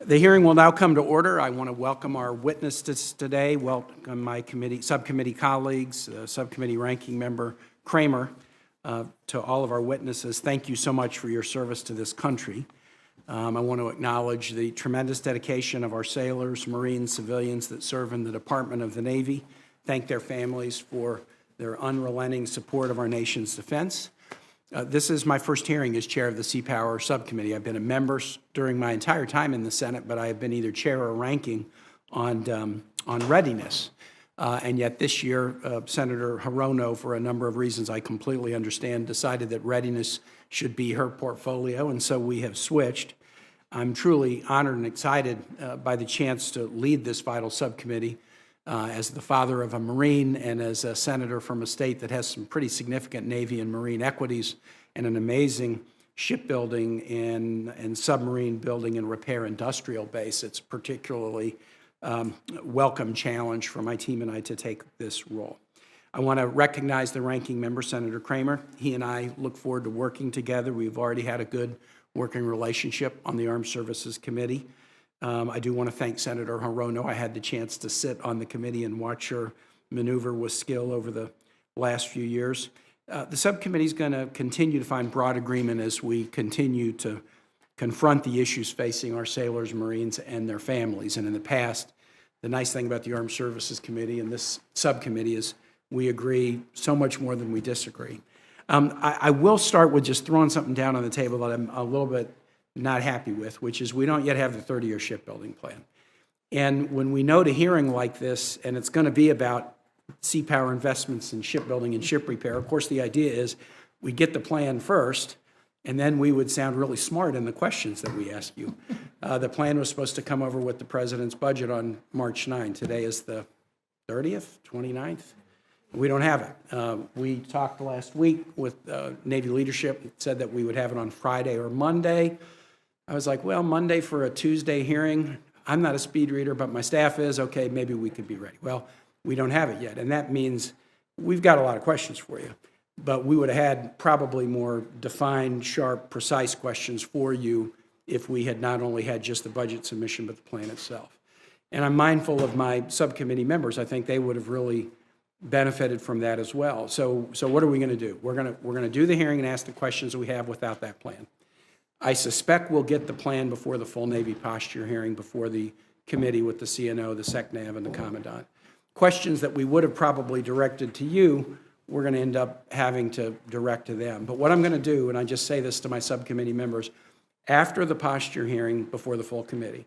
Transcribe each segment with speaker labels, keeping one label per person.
Speaker 1: The hearing will now come to order. I want to welcome our witnesses today, welcome my subcommittee colleagues, subcommittee ranking member Kramer, to all of our witnesses. Thank you so much for your service to this country. I want to acknowledge the tremendous dedication of our sailors, Marines, civilians that serve in the Department of the Navy. Thank their families for their unrelenting support of our nation's defense. This is my first hearing as chair of the Sea Power Subcommittee. I've been a member during my entire time in the Senate, but I have been either chair or ranking on readiness. And yet this year, Senator Hirono, for a number of reasons I completely understand, decided that readiness should be her portfolio, and so we have switched. I'm truly honored and excited by the chance to lead this vital subcommittee as the father of a Marine and as a senator from a state that has some pretty significant Navy and Marine equities and an amazing shipbuilding and submarine building and repair industrial base. It's particularly welcome challenge for my team and I to take this role. I want to recognize the ranking member, Senator Kramer. He and I look forward to working together. We've already had a good working relationship on the Armed Services Committee. I do want to thank Senator Hirono. I had the chance to sit on the committee and watch her maneuver with skill over the last few years. The subcommittee is going to continue to find broad agreement as we continue to confront the issues facing our sailors, Marines, and their families. And in the past, the nice thing about the Armed Services Committee and this subcommittee is we agree so much more than we disagree. I will start with just throwing something down on the table that I'm a little bit not happy with, which is we don't yet have the 30-year shipbuilding plan. And when we note a hearing like this, and it's going to be about sea power investments in shipbuilding and ship repair, of course the idea is we get the plan first, and then we would sound really smart in the questions that we ask you. The plan was supposed to come over with the president's budget on March 9. Today is the 30th, 29th? We don't have it. We talked last week with Navy leadership. It said that we would have it on Friday or Monday. I was like, well, Monday for a Tuesday hearing, I'm not a speed reader, but my staff is. Okay, maybe we could be ready. Well, we don't have it yet, and that means we've got a lot of questions for you, but we would have had probably more defined, sharp, precise questions for you if we had not only had just the budget submission, but the plan itself. And I'm mindful of my subcommittee members. I think they would have really benefited from that as well. So what are we going to do? We're going to do the hearing and ask the questions that we have without that plan. I suspect we'll get the plan before the full Navy posture hearing, before the committee with the CNO, the SecNav, and the Commandant. Questions that we would have probably directed to you, we're going to end up having to direct to them. But what I'm going to do, and I just say this to my subcommittee members, after the posture hearing before the full committee,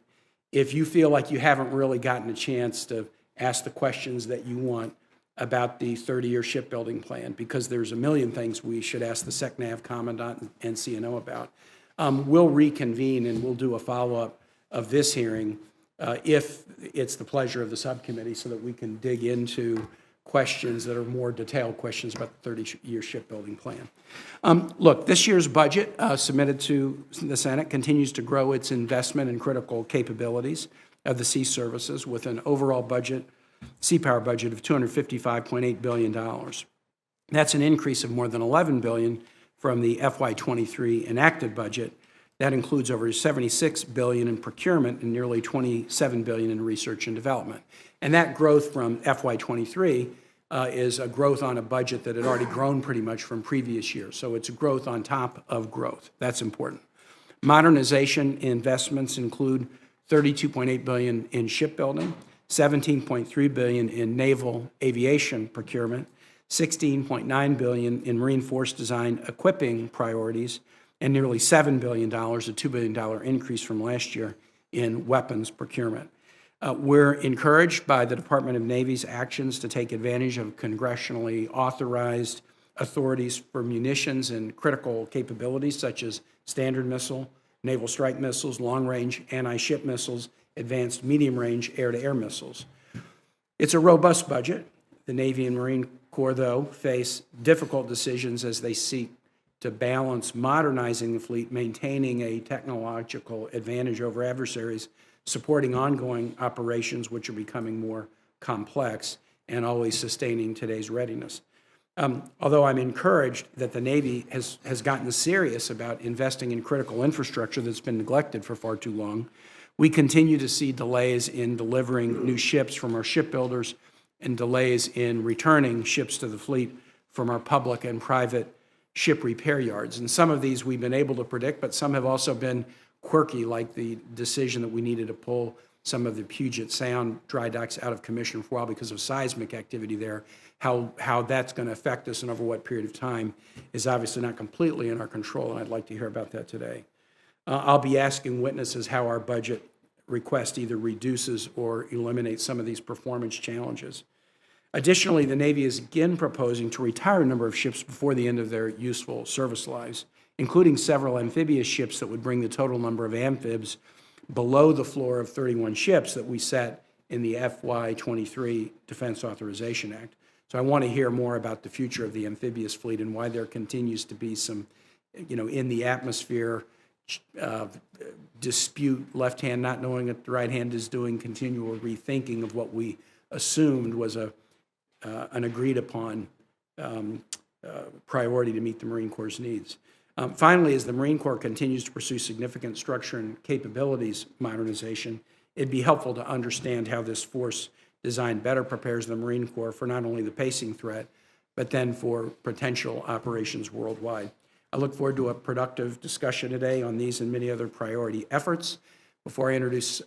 Speaker 1: if you feel like you haven't really gotten a chance to ask the questions that you want about the 30-year shipbuilding plan, because there's a million things we should ask the SecNav, Commandant, and CNO about, we'll reconvene and we'll do a follow-up of this hearing if it's the pleasure of the subcommittee, so that we can dig into questions that are more detailed questions about the 30-year shipbuilding plan. Look, this year's budget submitted to the Senate continues to grow its investment in critical capabilities of the sea services with an overall budget, sea power budget of $255.8 billion. That's an increase of more than $11 billion from the FY23 enacted budget. That includes over $76 billion in procurement and nearly $27 billion in research and development. And that growth from FY23 is a growth on a budget that had already grown pretty much from previous years. So it's a growth on top of growth. That's important. Modernization investments include $32.8 billion in shipbuilding, $17.3 billion in naval aviation procurement, $16.9 billion in Marine Force design equipping priorities, and nearly $7 billion, a $2 billion increase from last year in weapons procurement. We're encouraged by the Department of Navy's actions to take advantage of congressionally authorized authorities for munitions and critical capabilities such as Standard Missile, Naval Strike Missiles, long-range anti-ship missiles, advanced medium-range air-to-air missiles. It's a robust budget. The Navy and Marine Corps, though, face difficult decisions as they seek to balance modernizing the fleet, maintaining a technological advantage over adversaries, supporting ongoing operations which are becoming more complex, and always sustaining today's readiness. Although I'm encouraged that the Navy has gotten serious about investing in critical infrastructure that's been neglected for far too long, We continue to see delays in delivering new ships from our shipbuilders and delays in returning ships to the fleet from our public and private ship repair yards. And some of these we've been able to predict, but some have also been quirky, like the decision that we needed to pull some of the Puget Sound dry docks out of commission for a while because of seismic activity there. How that's going to affect us and over what period of time is obviously not completely in our control, and I'd like to hear about that today. I'll be asking witnesses how our budget request either reduces or eliminates some of these performance challenges. Additionally, the Navy is again proposing to retire a number of ships before the end of their useful service lives, including several amphibious ships that would bring the total number of amphibs below the floor of 31 ships that we set in the FY23 Defense Authorization Act. So I want to hear more about the future of the amphibious fleet and why there continues to be some, in the atmosphere, dispute, left hand not knowing what the right hand is doing, continual rethinking of what we assumed was an agreed upon priority to meet the Marine Corps' needs. Finally, as the Marine Corps continues to pursue significant structure and capabilities modernization, it'd be helpful to understand how this force design better prepares the Marine Corps for not only the pacing threat, but then for potential operations worldwide. I look forward to a productive discussion today on these and many other priority efforts. Before I introduce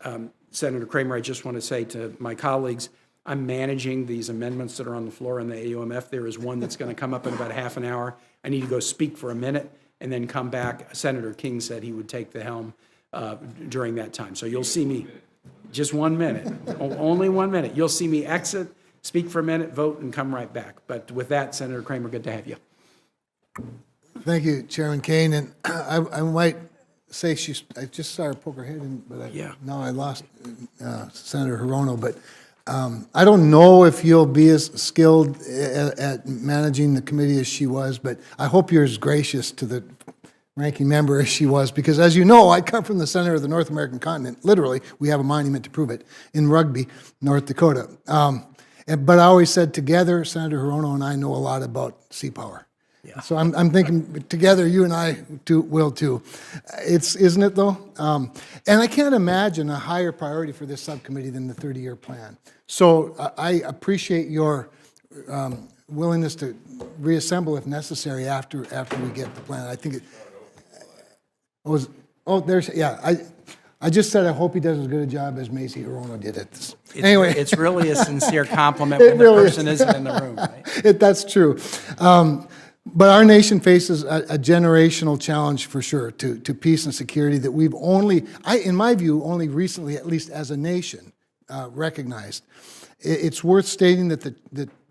Speaker 1: Senator Kramer, I just want to say to my colleagues, I'm managing these amendments that are on the floor in the AUMF. There is one that's going to come up in about half an hour. I need to go speak for a minute and then come back. Senator King said he would take the helm during that time. So you'll see me, just 1 minute, only 1 minute. You'll see me exit, speak for a minute, vote, and come right back. But with that, Senator Kramer, good to have you.
Speaker 2: Thank you, Chairman Kaine. And I might say I just saw her poke her head in, but now I lost Senator Hirono. But I don't know if you'll be as skilled at managing the committee as she was, but I hope you're as gracious to the ranking member as she was, because as you know, I come from the center of the North American continent. Literally, we have a monument to prove it in Rugby, North Dakota. But I always said together, Senator Hirono and I know a lot about sea power. Yeah. So I'm thinking together, you and I will too. Isn't it though? And I can't imagine a higher priority for this subcommittee than the 30-year plan. So I appreciate your willingness to reassemble if necessary after we get the plan. I think it was. Oh, there's I just said I hope he does as good a job as Macy Hirono did at this. Anyway,
Speaker 1: it's really a sincere compliment when the person isn't in the room. Right?
Speaker 2: That's true. But our nation faces a generational challenge for sure to peace and security that we've in my view, only recently, at least as a nation, recognized. It's worth stating that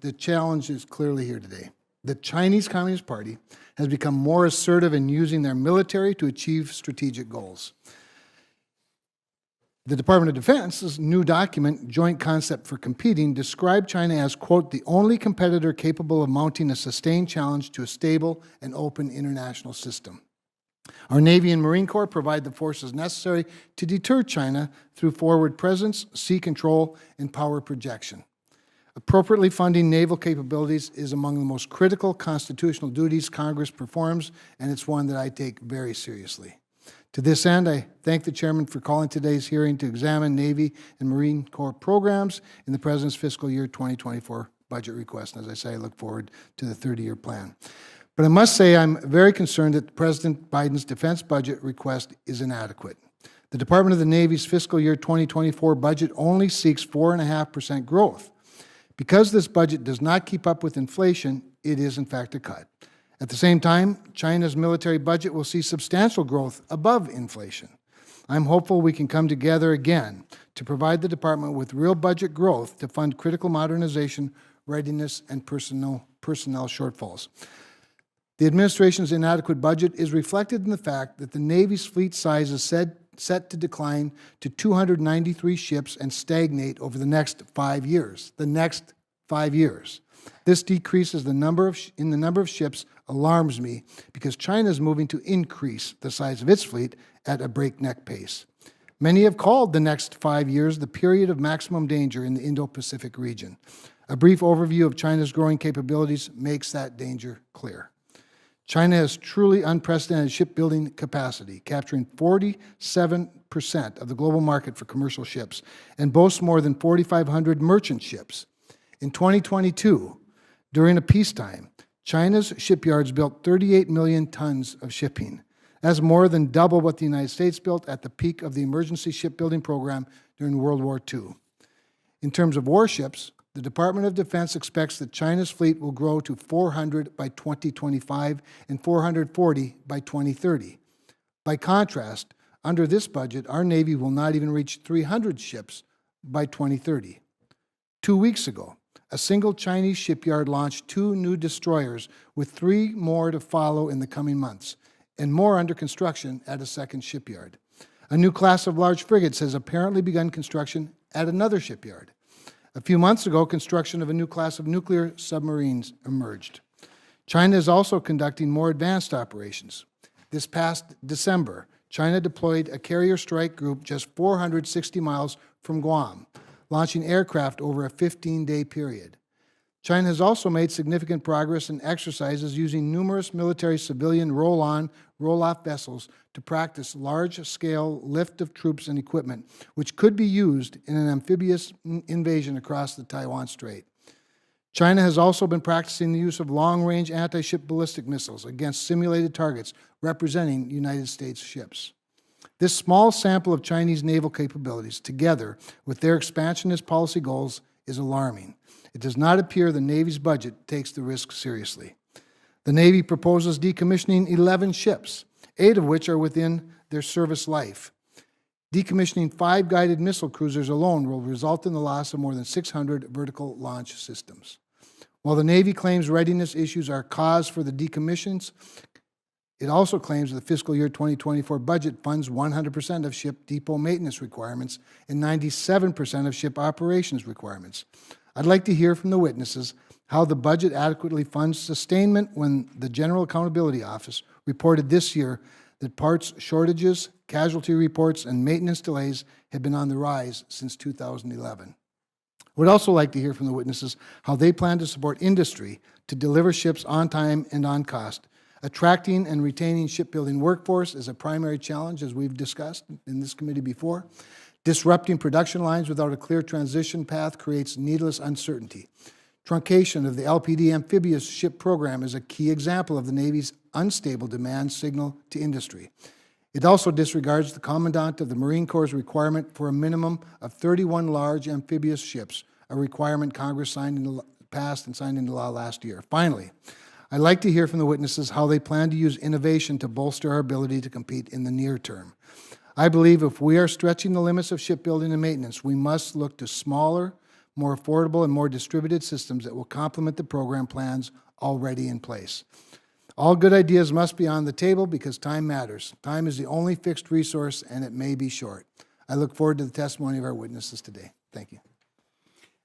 Speaker 2: the challenge is clearly here today. The Chinese Communist Party has become more assertive in using their military to achieve strategic goals. The Department of Defense's new document, Joint Concept for Competing, described China as, quote, the only competitor capable of mounting a sustained challenge to a stable and open international system. Our Navy and Marine Corps provide the forces necessary to deter China through forward presence, sea control, and power projection. Appropriately funding naval capabilities is among the most critical constitutional duties Congress performs, and it's one that I take very seriously. To this end, I thank the Chairman for calling today's hearing to examine Navy and Marine Corps programs in the President's fiscal year 2024 budget request. And as I say, I look forward to the 30-year plan. But I must say I'm very concerned that President Biden's defense budget request is inadequate. The Department of the Navy's fiscal year 2024 budget only seeks 4.5% growth. Because this budget does not keep up with inflation, it is in fact a cut. At the same time, China's military budget will see substantial growth above inflation. I'm hopeful we can come together again to provide the department with real budget growth to fund critical modernization, readiness, and personnel shortfalls. The administration's inadequate budget is reflected in the fact that the Navy's fleet size is set to decline to 293 ships and stagnate over the next 5 years. The next 5 years. This decreases in the number of ships alarms me because China is moving to increase the size of its fleet at a breakneck pace. Many have called the next 5 years the period of maximum danger in the Indo-Pacific region. A brief overview of China's growing capabilities makes that danger clear. China has truly unprecedented shipbuilding capacity, capturing 47 7% of the global market for commercial ships and boasts more than 4,500 merchant ships. In 2022, during a peacetime, China's shipyards built 38 million tons of shipping. That's more than double what the United States built at the peak of the emergency shipbuilding program during World War II. In terms of warships, the Department of Defense expects that China's fleet will grow to 400 by 2025 and 440 by 2030. By contrast, under this budget, our Navy will not even reach 300 ships by 2030. 2 weeks ago, a single Chinese shipyard launched 2 new destroyers, with 3 more to follow in the coming months, and more under construction at a second shipyard. A new class of large frigates has apparently begun construction at another shipyard. A few months ago, construction of a new class of nuclear submarines emerged. China is also conducting more advanced operations. This past December, China deployed a carrier strike group just 460 miles from Guam, launching aircraft over a 15-day period. China has also made significant progress in exercises using numerous military civilian roll-on, roll-off vessels to practice large-scale lift of troops and equipment, which could be used in an amphibious invasion across the Taiwan Strait. China has also been practicing the use of long-range anti-ship ballistic missiles against simulated targets representing United States ships. This small sample of Chinese naval capabilities, together with their expansionist policy goals, is alarming. It does not appear the Navy's budget takes the risk seriously. The Navy proposes decommissioning 11 ships, 8 of which are within their service life. Decommissioning 5 guided missile cruisers alone will result in the loss of more than 600 vertical launch systems. While the Navy claims readiness issues are cause for the decommissions, it also claims that the fiscal year 2024 budget funds 100% of ship depot maintenance requirements and 97% of ship operations requirements. I'd like to hear from the witnesses how the budget adequately funds sustainment when the General Accountability Office reported this year that parts shortages, casualty reports, and maintenance delays have been on the rise since 2011. I would also like to hear from the witnesses how they plan to support industry to deliver ships on time and on cost. Attracting and retaining shipbuilding workforce is a primary challenge, as we've discussed in this committee before. Disrupting production lines without a clear transition path creates needless uncertainty. Truncation of the LPD amphibious ship program is a key example of the Navy's unstable demand signal to industry. It also disregards the Commandant of the Marine Corps' requirement for a minimum of 31 large amphibious ships, a requirement Congress passed and signed into law last year. Finally, I'd like to hear from the witnesses how they plan to use innovation to bolster our ability to compete in the near term. I believe if we are stretching the limits of shipbuilding and maintenance, we must look to smaller, more affordable, and more distributed systems that will complement the program plans already in place. All good ideas must be on the table because time matters. Time is the only fixed resource, and it may be short. I look forward to the testimony of our witnesses today. Thank you.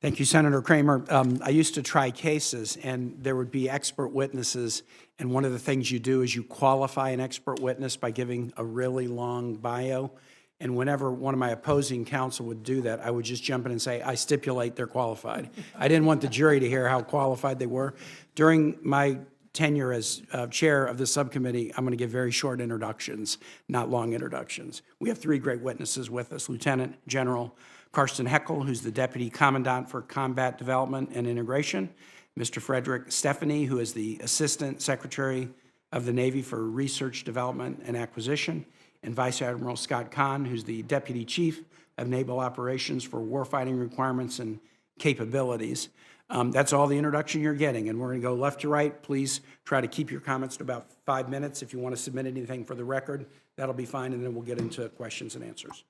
Speaker 1: Thank you, Senator Kramer. I used to try cases, and there would be expert witnesses, and one of the things you do is you qualify an expert witness by giving a really long bio. And whenever one of my opposing counsel would do that, I would just jump in and say, I stipulate they're qualified. I didn't want the jury to hear how qualified they were. During my tenure as chair of the subcommittee, I'm going to give very short introductions, not long introductions. We have 3 great witnesses with us: Lieutenant General Karsten Heckel, who's the Deputy Commandant for Combat Development and Integration; Mr. Frederick Stephanie, who is the Assistant Secretary of the Navy for Research, Development, and Acquisition; and Vice Admiral Scott Kaine, who's the Deputy Chief of Naval Operations for Warfighting Requirements and Capabilities. That's all the introduction you're getting, and we're going to go left to right. Please try to keep your comments to about 5 minutes. If you want to submit anything for the record, that'll be fine, and then we'll get into questions and answers.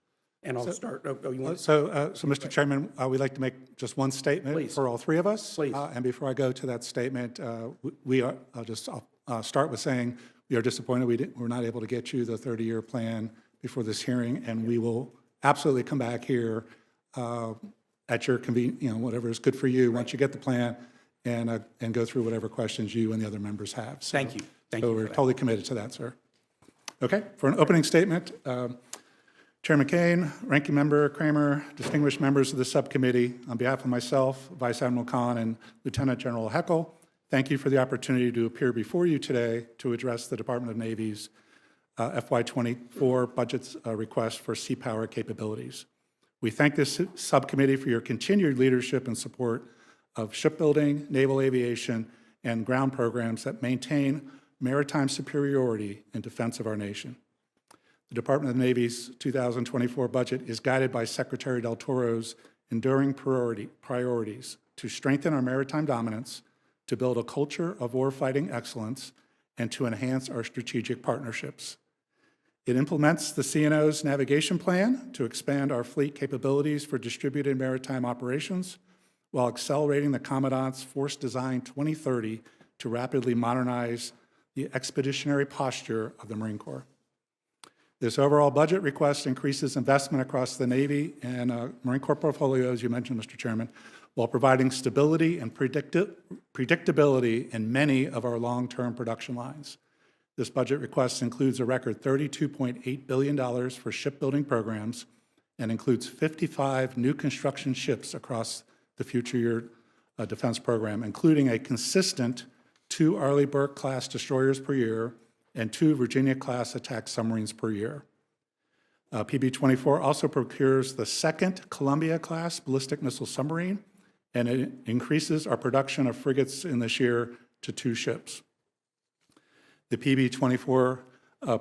Speaker 1: And I'll start.
Speaker 3: Mr. Chairman, we'd like to make just one statement
Speaker 1: Please.
Speaker 3: for all 3 of us.
Speaker 1: Please.
Speaker 3: And before I go to that statement, I'll start with saying we are disappointed we're not able to get you the 30-year plan before this hearing, and we will absolutely come back here at your convenience, whatever is good for you, once you get the plan, and go through whatever questions you and the other members have. So,
Speaker 1: Thank you. Thank you.
Speaker 3: We're totally committed to that, sir. Okay, for an opening statement, Chairman Kaine, Ranking Member Kramer, distinguished members of the subcommittee, on behalf of myself, Vice Admiral Kaine, and Lieutenant General Heckel, thank you for the opportunity to appear before you today to address the Department of Navy's FY24 budget's request for sea power capabilities. We thank this subcommittee for your continued leadership and support of shipbuilding, naval aviation, and ground programs that maintain maritime superiority in defense of our nation. The Department of the Navy's 2024 budget is guided by Secretary Del Toro's enduring priorities to strengthen our maritime dominance, to build a culture of warfighting excellence, and to enhance our strategic partnerships. It implements the CNO's navigation plan to expand our fleet capabilities for distributed maritime operations, while accelerating the Commandant's Force Design 2030 to rapidly modernize the expeditionary posture of the Marine Corps. This overall budget request increases investment across the Navy and Marine Corps portfolio, as you mentioned, Mr. Chairman, while providing stability and predictability in many of our long-term production lines. This budget request includes a record $32.8 billion for shipbuilding programs and includes 55 new construction ships across the Future Year Defense Program, including a consistent 2 Arleigh Burke-class destroyers per year and 2 Virginia-class attack submarines per year. PB-24 also procures the 2nd Columbia-class ballistic missile submarine, and it increases our production of frigates in this year to 2 ships. The PB-24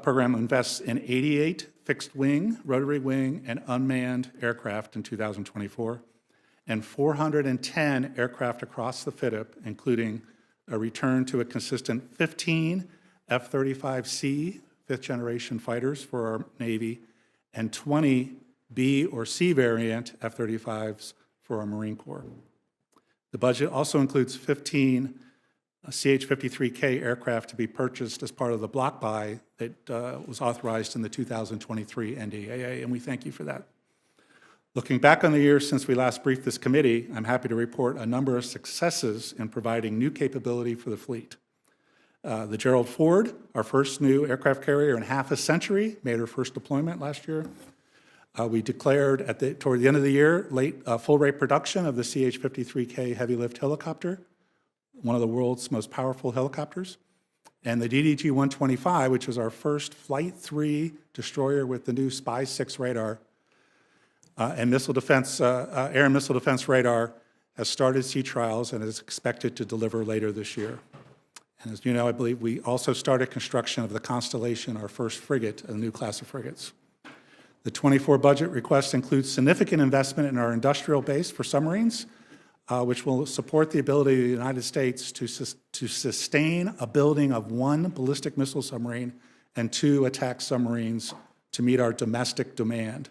Speaker 3: program invests in 88 fixed-wing, rotary-wing, and unmanned aircraft in 2024, and 410 aircraft across the FYDP, including a return to a consistent 15 F-35C, 5th-generation fighters for our Navy, and 20 B or C variant F-35s for our Marine Corps. The budget also includes 15 CH-53K aircraft to be purchased as part of the block buy that was authorized in the 2023 NDAA, and we thank you for that. Looking back on the year since we last briefed this committee, I'm happy to report a number of successes in providing new capability for the fleet. The Gerald Ford, our first new aircraft carrier in half a century, made her first deployment last year. We declared toward the end of the year full-rate production of the CH-53K heavy lift helicopter, one of the world's most powerful helicopters, and the DDG-125, which was our first Flight 3 destroyer with the new SPY-6 radar and air and missile defense radar, has started sea trials and is expected to deliver later this year. And as you know, I believe we also started construction of the Constellation, our first frigate, a new class of frigates. The 24 budget request includes significant investment in our industrial base for submarines, which will support the ability of the United States to sustain a building of 1 ballistic missile submarine and 2 attack submarines to meet our domestic demand.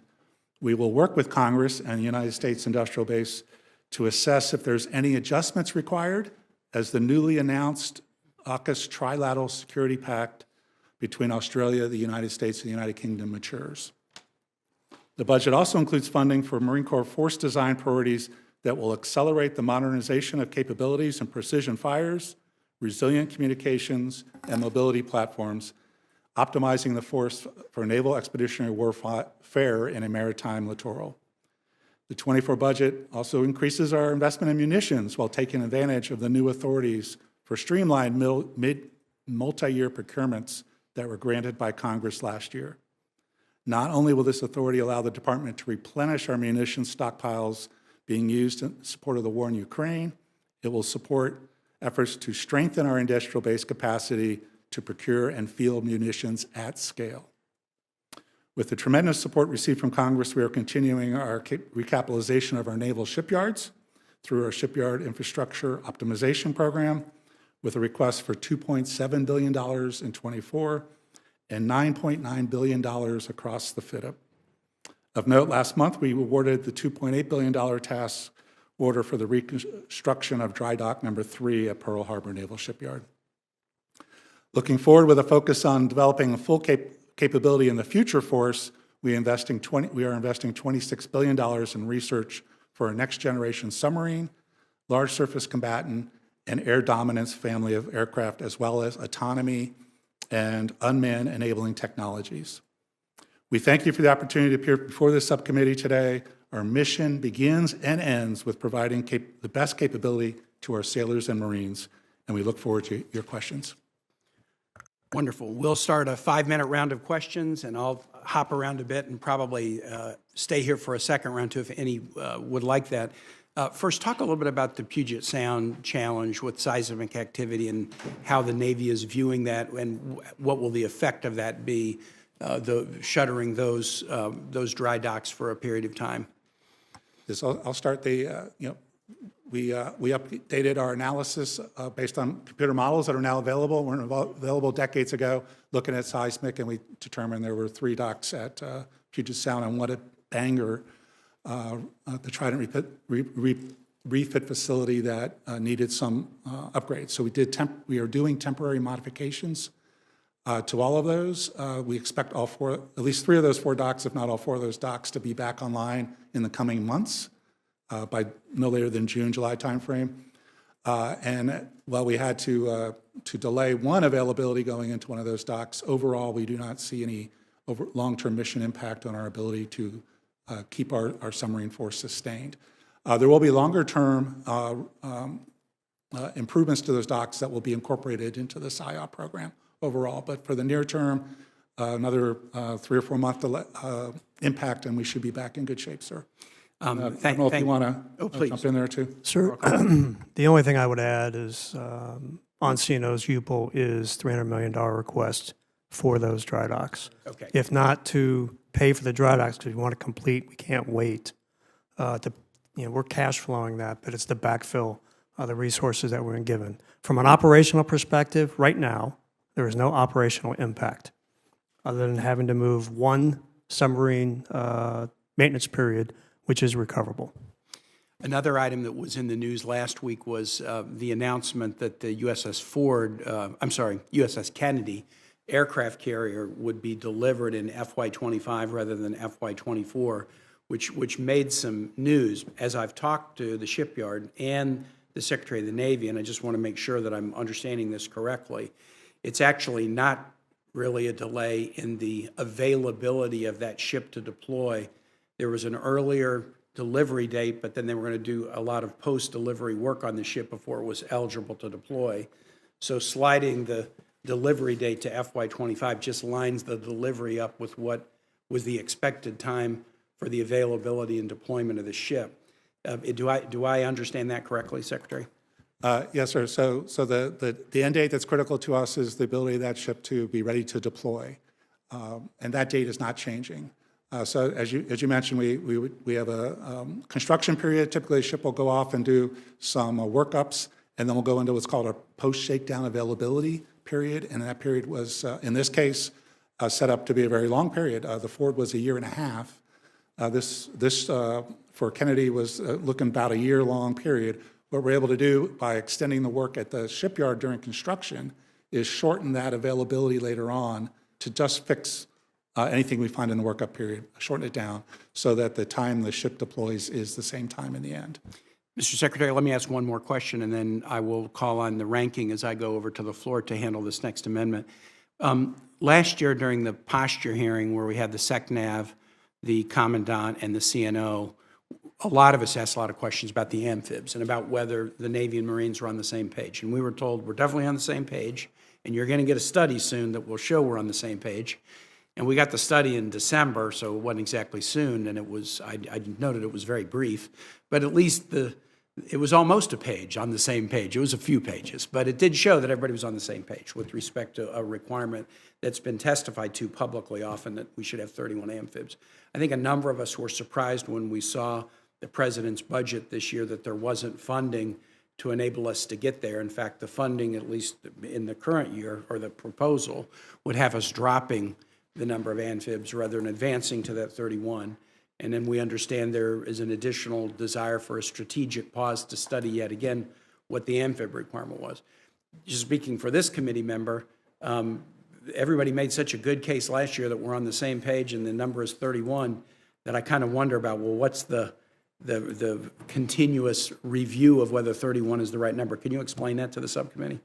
Speaker 3: We will work with Congress and the United States industrial base to assess if there's any adjustments required as the newly announced AUKUS trilateral security pact between Australia, the United States, and the United Kingdom matures. The budget also includes funding for Marine Corps force design priorities that will accelerate the modernization of capabilities and precision fires, resilient communications, and mobility platforms, optimizing the force for naval expeditionary warfare in a maritime littoral. The 24 budget also increases our investment in munitions while taking advantage of the new authorities for streamlined multi-year procurements that were granted by Congress last year. Not only will this authority allow the department to replenish our munitions stockpiles being used in support of the war in Ukraine, it will support efforts to strengthen our industrial base capacity to procure and field munitions at scale. With the tremendous support received from Congress, we are continuing our recapitalization of our naval shipyards through our Shipyard Infrastructure Optimization Program, with a request for $2.7 billion in 24 and $9.9 billion across the FYDP. Of note, last month we awarded the $2.8 billion task order for the reconstruction of Dry Dock Number 3 at Pearl Harbor Naval Shipyard. Looking forward with a focus on developing a full capability in the future force, we are investing $26 billion in research for a next-generation submarine, large surface combatant, and air dominance family of aircraft, as well as autonomy and unmanned enabling technologies. We thank you for the opportunity to appear before this subcommittee today. Our mission begins and ends with providing the best capability to our sailors and Marines, and we look forward to your questions.
Speaker 1: Wonderful. We'll start a 5-minute round of questions, and I'll hop around a bit and probably stay here for a second round too, if any would like that. First, talk a little bit about the Puget Sound challenge with seismic activity and how the Navy is viewing that, and what will the effect of that be, shuttering those dry docks for a period of time.
Speaker 3: Yes, I'll start the, we updated our analysis based on computer models that are now available, weren't available decades ago, looking at seismic, and we determined there were 3 docks at Puget Sound, and what a banger the Trident refit facility that needed some upgrades. So we are doing temporary modifications to all of those. We expect at least 3 of those 4 docks, if not all 4 of those docks, to be back online in the coming months. By no later than June, July timeframe. And while we had to delay one availability going into one of those docks, overall we do not see any long-term mission impact on our ability to keep our submarine force sustained. There will be longer-term improvements to those docks that will be incorporated into the SIOP program overall. But for the near term, another 3 or 4 month impact, and we should be back in good shape, sir. I don't know if you want to jump in there too.
Speaker 4: Sir, the only thing I would add is on CNO's UPL is $300 million request for those dry docks.
Speaker 1: Okay.
Speaker 4: If not to pay for the dry docks because we want to complete, we can't wait. We're cash flowing that, but it's the backfill of the resources that we're given. From an operational perspective, right now, there is no operational impact other than having to move one submarine maintenance period, which is recoverable.
Speaker 1: Another item that was in the news last week was the announcement that the USS Kennedy aircraft carrier would be delivered in FY25 rather than FY24, which made some news. As I've talked to the shipyard and the Secretary of the Navy, and I just want to make sure that I'm understanding this correctly, it's actually not really a delay in the availability of that ship to deploy. There was an earlier delivery date, but then they were going to do a lot of post-delivery work on the ship before it was eligible to deploy. So sliding the delivery date to FY25 just lines the delivery up with what was the expected time for the availability and deployment of the ship. Do I understand that correctly, Secretary?
Speaker 3: Yes, sir. So the end date that's critical to us is the ability of that ship to be ready to deploy, and that date is not changing. So as you mentioned, we have a construction period. Typically, a ship will go off and do some workups, and then we'll go into what's called a post-shakedown availability period. And that period was, in this case, set up to be a very long period. The Ford was 1.5 years. This for Kennedy was looking about a year-long period. What we're able to do by extending the work at the shipyard during construction is shorten that availability later on to just fix anything we find in the workup period, shorten it down so that the time the ship deploys is the same time in the end.
Speaker 1: Mr. Secretary, let me ask one more question, and then I will call on the ranking as I go over to the floor to handle this next amendment. Last year during the posture hearing where we had the SecNav, the Commandant, and the CNO, a lot of us asked a lot of questions about the amphibs and about whether the Navy and Marines were on the same page. And we were told we're definitely on the same page, and you're going to get a study soon that will show we're on the same page. And we got the study in December, so it wasn't exactly soon, and it was, I noted it was very brief, but at least it was almost a page on the same page. It was a few pages, but it did show that everybody was on the same page with respect to a requirement that's been testified to publicly often that we should have 31 amphibs. I think a number of us were surprised when we saw the President's budget this year that there wasn't funding to enable us to get there. In fact, the funding, at least in the current year, or the proposal, would have us dropping the number of amphibs rather than advancing to that 31. And then we understand there is an additional desire for a strategic pause to study yet again what the amphib requirement was. Just speaking for this committee member, everybody made such a good case last year that we're on the same page and the number is 31 that I kind of wonder about, well, what's the continuous review of whether 31 is the right number? Can you explain that to the subcommittee?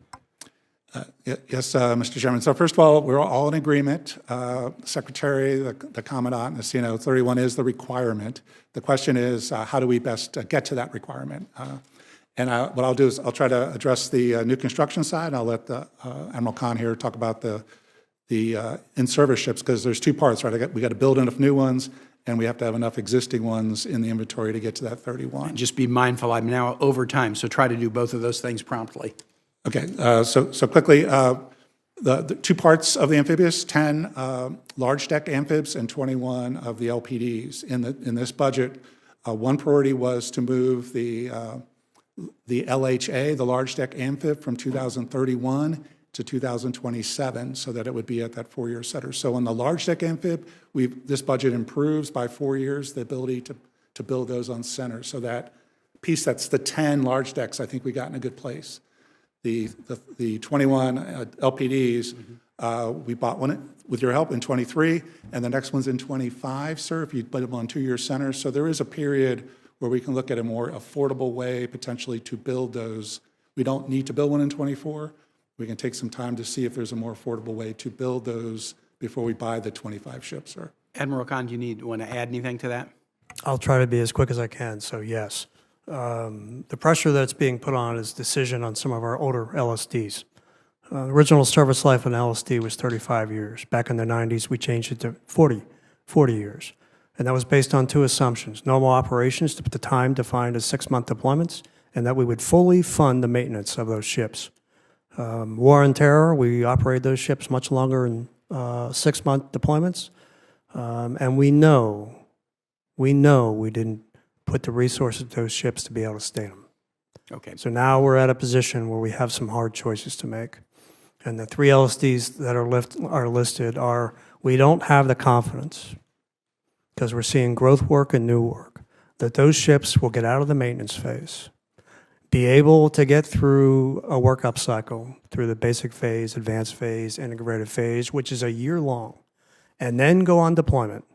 Speaker 3: Yes, Mr. Chairman. So first of all, we're all in agreement. The Secretary, the Commandant, and the CNO, 31 is the requirement. The question is, how do we best get to that requirement? And what I'll do is I'll try to address the new construction side. I'll let Admiral Kaine here talk about the in-service ships, because there's two parts, right? We got to build enough new ones, and we have to have enough existing ones in the inventory to get to that 31.
Speaker 1: Just be mindful, I'm now over time, so try to do both of those things promptly.
Speaker 3: Okay, so quickly, the two parts of the amphibious, 10 large deck amphibs and 21 of the LPDs. In this budget, one priority was to move the LHA, the large deck amphib, from 2031 to 2027, so that it would be at that 4-year setter. So on the large deck amphib, this budget improves by 4 years the ability to build those on center. So that piece, that's the 10 large decks, I think we got in a good place. The 21 LPDs, we bought one with your help in 23, and the next one's in 25, sir, if you put them on 2-year centers. So there is a period where we can look at a more affordable way potentially to build those. We don't need to build one in 24. We can take some time to see if there's a more affordable way to build those before we buy the 25 ships, sir.
Speaker 1: Admiral Kaine, do you want to add anything to that?
Speaker 4: I'll try to be as quick as I can, so yes. The pressure that's being put on is decision on some of our older LSDs. The original service life on LSD was 35 years. Back in the 90s, we changed it to 40 years. And that was based on two assumptions: normal operations, to put the time defined as 6-month deployments, and that we would fully fund the maintenance of those ships. War and terror, we operate those ships much longer in 6-month deployments. And we know we didn't put the resources of those ships to be able to stay them.
Speaker 1: Okay.
Speaker 4: So now we're at a position where we have some hard choices to make. And the 3 LSDs that are listed are, we don't have the confidence, because we're seeing growth work and new work, that those ships will get out of the maintenance phase, be able to get through a workup cycle, through the basic phase, advanced phase, integrated phase, which is a year long, and then go on deployment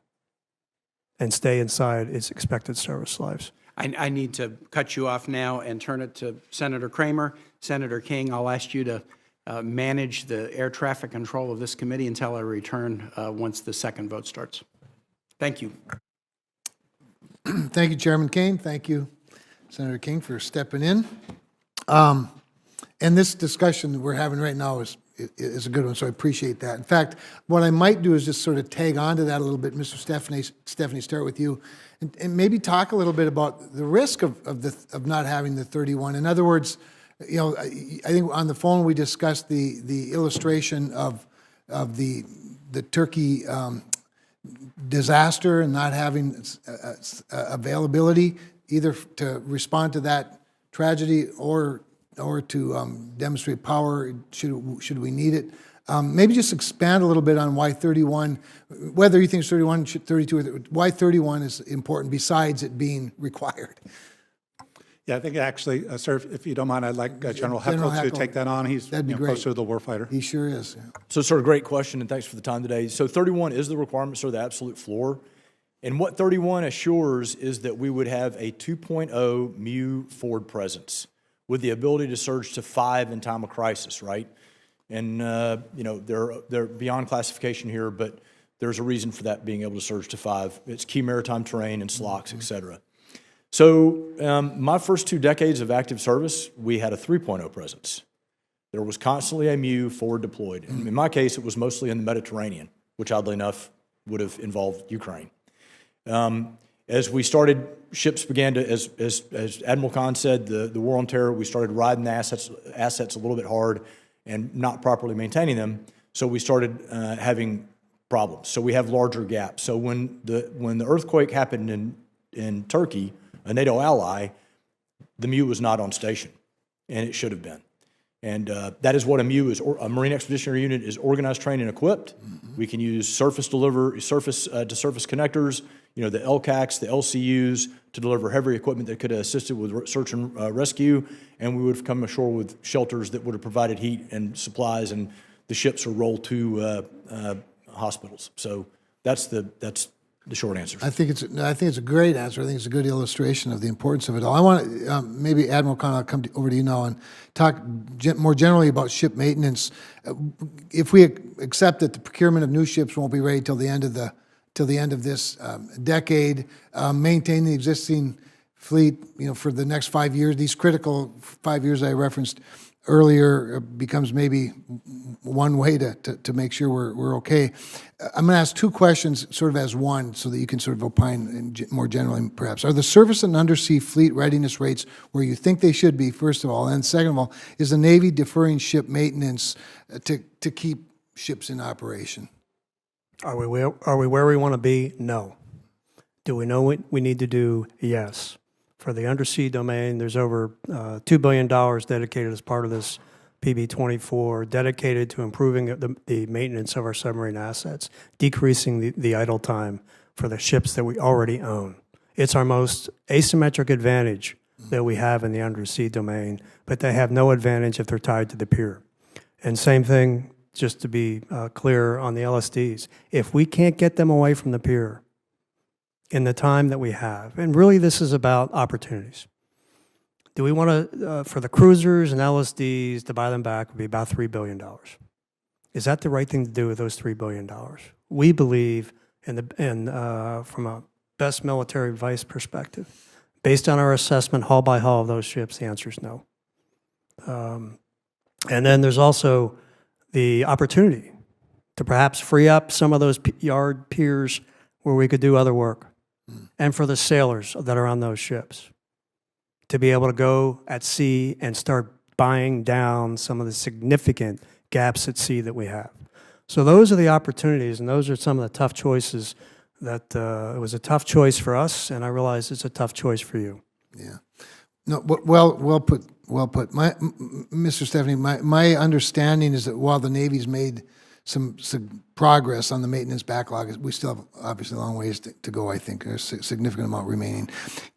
Speaker 4: and stay inside its expected service lives.
Speaker 1: I need to cut you off now and turn it to Senator Kramer. Senator King, I'll ask you to manage the air traffic control of this committee until I return once the second vote starts. Thank you.
Speaker 2: Thank you, Chairman Kaine. Thank you, Senator King, for stepping in. And this discussion we're having right now is a good one, so I appreciate that. In fact, what I might do is just sort of tag on to that a little bit. Mr. Stephanie, start with you, and maybe talk a little bit about the risk of not having the 31. In other words, you know, I think on the phone we discussed the illustration of the Turkey disaster and not having availability either to respond to that tragedy or to demonstrate power should we need it. Maybe just expand a little bit on why 31, whether you think it's 31, 32, why 31 is important besides it being required.
Speaker 3: Yeah, I think actually, sir, if you don't mind, I'd like General Heckel to take that on. He's closer to the warfighter.
Speaker 2: He sure is. Yeah.
Speaker 5: So, sir, great question, and thanks for the time today. So 31 is the requirement, sir, the absolute floor. And what 31 assures is that we would have a 2.0 MU forward presence with the ability to surge to 5 in time of crisis, right? And, you know, they're beyond classification here, but there's a reason for that being able to surge to 5. It's key maritime terrain and SLOCs, et cetera. So my first 2 decades of active service, we had a 3.0 presence. There was constantly a MU forward deployed. And in my case, it was mostly in the Mediterranean, which oddly enough would have involved Ukraine. As we started, ships began to, as Admiral Kaine said, the war on terror, we started riding the assets a little bit hard and not properly maintaining them. So we started having problems. So we have larger gaps. So when the earthquake happened in Turkey, a NATO ally, the MU was not on station, and it should have been. And that is what a MU is. A Marine Expeditionary Unit is organized, trained, and equipped. We can use surface-to-surface connectors, you know, the LCACs, the LCUs, to deliver heavy equipment that could have assisted with search and rescue, and we would have come ashore with shelters that would have provided heat and supplies, and the ships are rolled to hospitals. So that's the short answer.
Speaker 2: I think it's a great answer. I think it's a good illustration of the importance of it all. I want to, maybe Admiral Kaine, I'll come over to you now and talk more generally about ship maintenance. If we accept that the procurement of new ships won't be ready till the end of this decade, maintaining the existing fleet, for the next 5 years, these critical 5 years I referenced earlier becomes maybe one way to make sure we're okay. I'm going to ask two questions sort of as one so that you can sort of opine more generally perhaps. Are the surface and undersea fleet readiness rates where you think they should be, first of all? And second of all, is the Navy deferring ship maintenance to keep ships in operation?
Speaker 4: Are we where we want to be? No. Do we know what we need to do? Yes. For the undersea domain, there's over $2 billion dedicated as part of this PB24, dedicated to improving the maintenance of our submarine assets, decreasing the idle time for the ships that we already own. It's our most asymmetric advantage that we have in the undersea domain, but they have no advantage if they're tied to the pier. And same thing, just to be clear on the LSDs, if we can't get them away from the pier in the time that we have, and really this is about opportunities. Do we want to, for the cruisers and LSDs, to buy them back would be about $3 billion. Is that the right thing to do with those $3 billion? We believe, from a best military advice perspective, based on our assessment hull by hull of those ships, the answer is no. And then there's also the opportunity to perhaps free up some of those yard piers where we could do other work. And for the sailors that are on those ships, to be able to go at sea and start buying down some of the significant gaps at sea that we have. So those are the opportunities, and those are some of the tough choices that it was a tough choice for us, and I realize it's a tough choice for you.
Speaker 2: Yeah. No, well put. Mr. Stephanie, my understanding is that while the Navy's made some progress on the maintenance backlog, we still have obviously a long ways to go, I think. There's a significant amount remaining.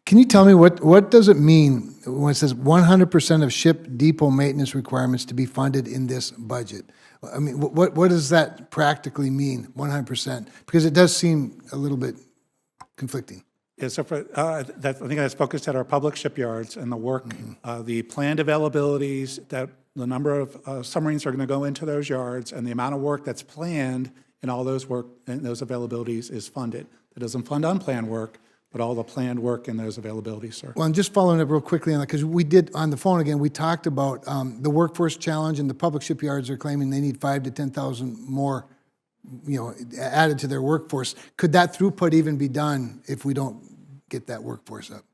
Speaker 2: Can you tell me what does it mean when it says 100% of ship depot maintenance requirements to be funded in this budget? I mean, what does that practically mean, 100%? Because it does seem a little bit conflicting.
Speaker 3: Yeah, so I think that's focused at our public shipyards and the work, the planned availabilities, that the number of submarines are going to go into those yards, and the amount of work that's planned in all those work and those availabilities is funded. It doesn't fund unplanned work, but all the planned work in those availabilities, sir.
Speaker 2: Well, and just following up real quickly on that, because we did, on the phone again, we talked about the workforce challenge, and the public shipyards are claiming they need 5,000 to 10,000 more, added to their workforce. Could that throughput even be done if we don't get that workforce up?